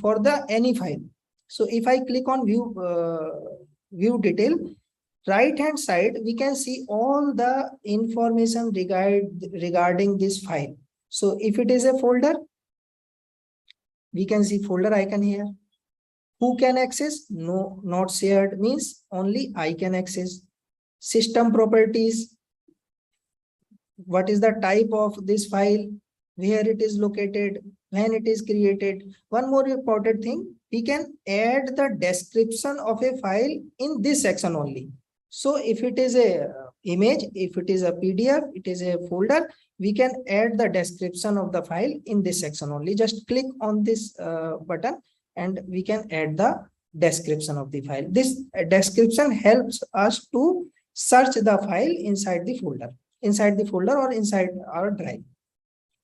for the any file. So if I click on view detail, right hand side we can see all the information regarding this file. So if it is a folder, we can see folder icon here. Who can access? No, not shared means only I can access. System properties. What is the type of this file, where it is located, when it is created. One more important thing, we can add the description of a file in this section only. So if it is a image, if it is a PDF, it is a folder, we can add the description of the file in this section only. Just click on this button and we can add the description of the file. This description helps us to search the file inside the folder or inside our drive.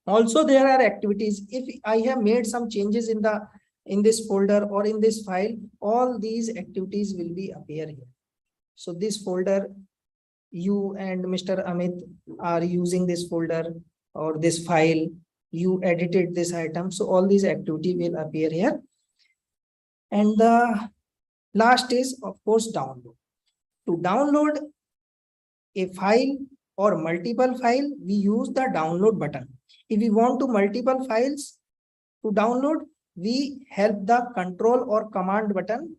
Also, there are activities. If I have made some changes in this folder or in this file, all these activities will be appear here. So this folder, you and Mr. Amit are using this folder or this file, you edited this item. So all these activity will appear here. And the last is of course download. To download, a file or multiple file, we use the download button. If we want to multiple files to download, we help the control or command button.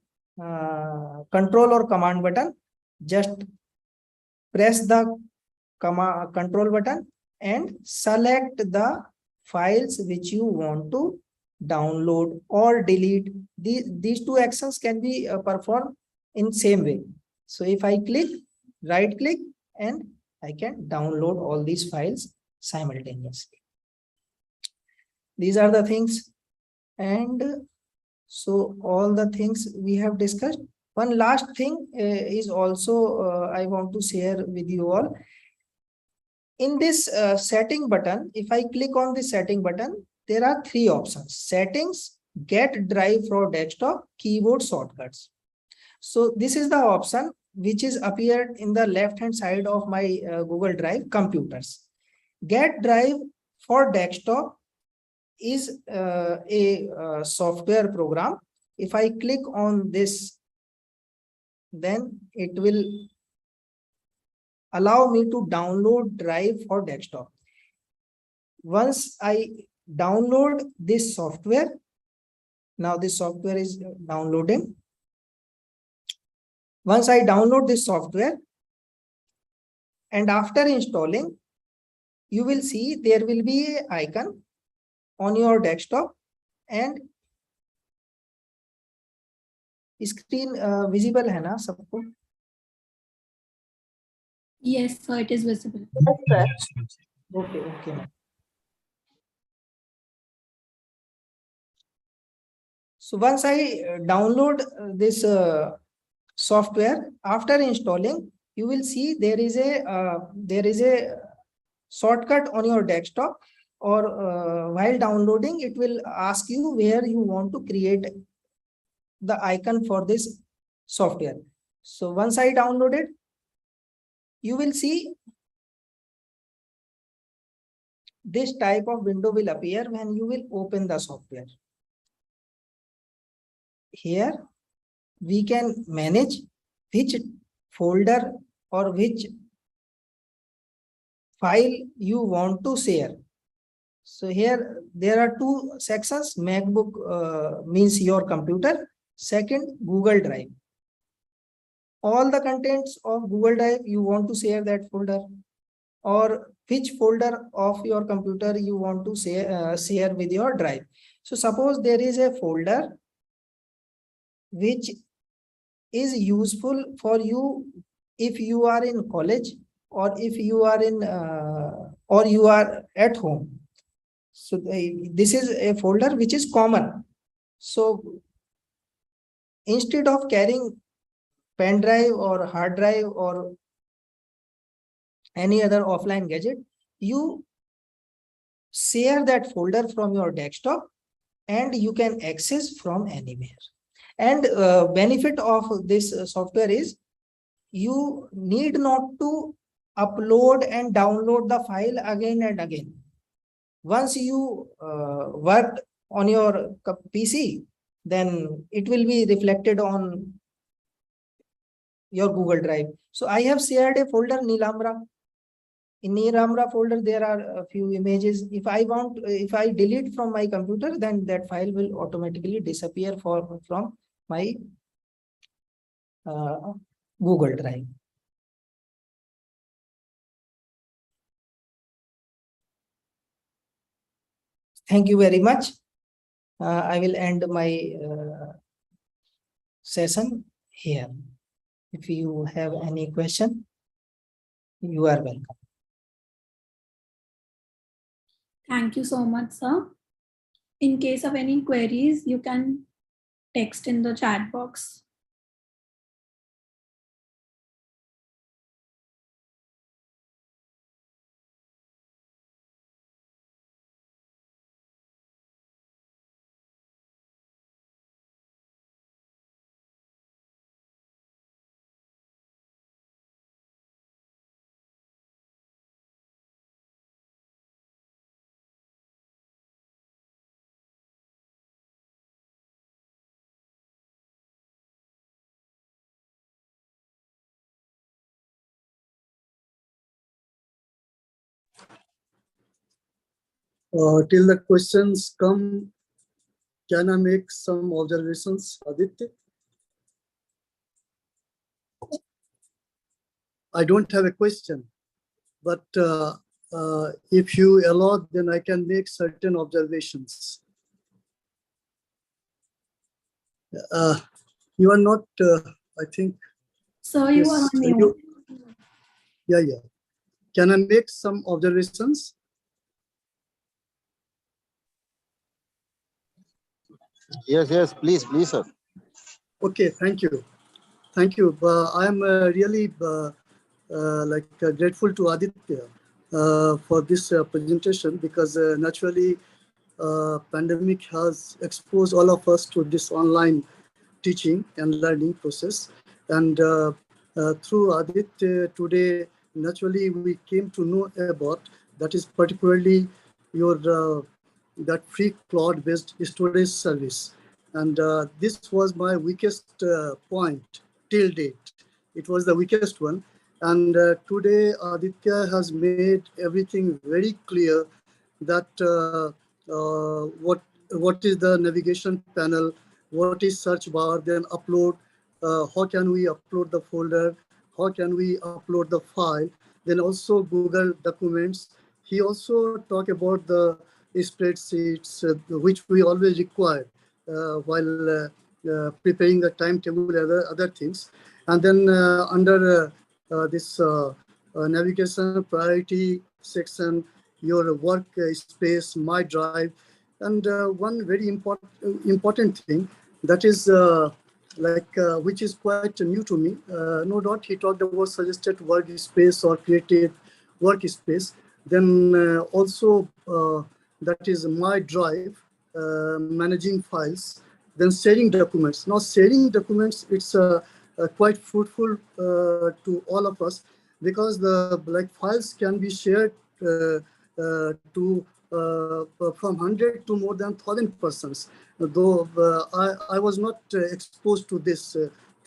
Just press the control button and select the files which you want to download or delete. These two actions can be performed in same way. So if I right click, and I can download all these files simultaneously. These are the things. And so all the things we have discussed. One last thing is also I want to share with you all. In this setting button, if I click on the setting button, there are three options: settings, get drive for desktop, keyboard shortcuts. So this is the option which is appeared in the left hand side of my Google Drive computers. Get drive for desktop is a software program. If I click on this, then it will allow me to download drive for desktop. Once I download this software, now this software is downloading. Once I download this software, and after installing, you will see there will be an icon on your desktop, and screen visible hai na sabko? Yes, sir, it is visible. Okay. So once I download this software, after installing, you will see there is a shortcut on your desktop, or while downloading, it will ask you where you want to create the icon for this software. So once I downloaded, you will see this type of window will appear when you will open the software. Here we can manage which folder or which file you want to share. So here there are two sections. MacBook means your computer. Second, Google Drive. All the contents of Google Drive you want to share that folder, or which folder of your computer you want to share with your drive. So suppose there is a folder which is useful for you if you are in college, or if you are in or you are at home. So this is a folder which is common. So instead of carrying pen drive or hard drive or any other offline gadget, you share that folder from your desktop and you can access from anywhere. And benefit of this software is you need not to upload and download the file again and again. Once you worked on your PC, then it will be reflected on your Google Drive. So I have shared a folder Nilamra. In Nilamra folder, there are a few images. If I delete from my computer, then that file will automatically disappear from my Google Drive. Thank you very much. I will end my session here. If you have any question, you are welcome. Thank you so much, sir. In case of any queries, you can text in the chat box. Till the questions come, can I make some observations, Aditya? I don't have a question, but if you allow, then I can make certain observations. You are not, I think. Sir, you are on mute. Yeah. Can I make some observations? Yes, please, sir. Okay, thank you. I am really grateful to Aditya for this presentation, because naturally pandemic has exposed all of us to this online teaching and learning process. And through Aditya today, naturally we came to know about that is particularly your that free cloud-based storage service. And this was my weakest point till date. It was the weakest one. And today Aditya has made everything very clear, that what is the navigation panel, what is search bar, then upload, how can we upload the folder, how can we upload the file, then also Google Documents. He also talked about the spreadsheets, which we always require while preparing the timetable and other things. And then under this navigation priority section, your work space, my drive, and one very important thing that is which is quite new to me. No doubt he talked about suggested workspace or creative workspace. Then also that is my drive, managing files, then sharing documents. Now sharing documents, it's quite fruitful to all of us, because the files can be shared to from 100 to more than 1,000 persons. Though I was not exposed to this.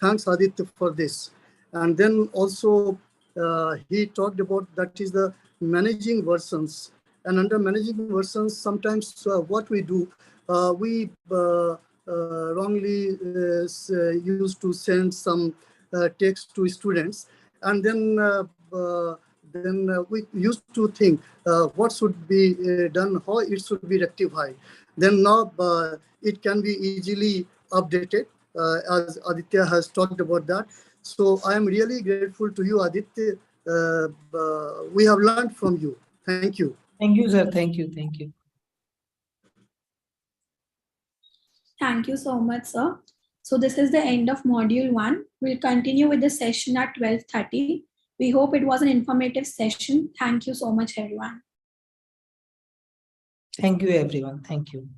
Thanks Aditya for this. And then also he talked about that is the managing versions. And under managing versions, sometimes what we do, we wrongly used to send some text to students, and then we used to think what should be done, how it should be rectified. Then now it can be easily updated, as Aditya has talked about that. So I am really grateful to you, Aditya. We have learned from you. Thank you. Thank you, sir. Thank you. Thank you so much, sir. So this is the end of module 1. We'll continue with the session at 12:30. We hope it was an informative session. Thank you so much, everyone. Thank you, everyone. Thank you.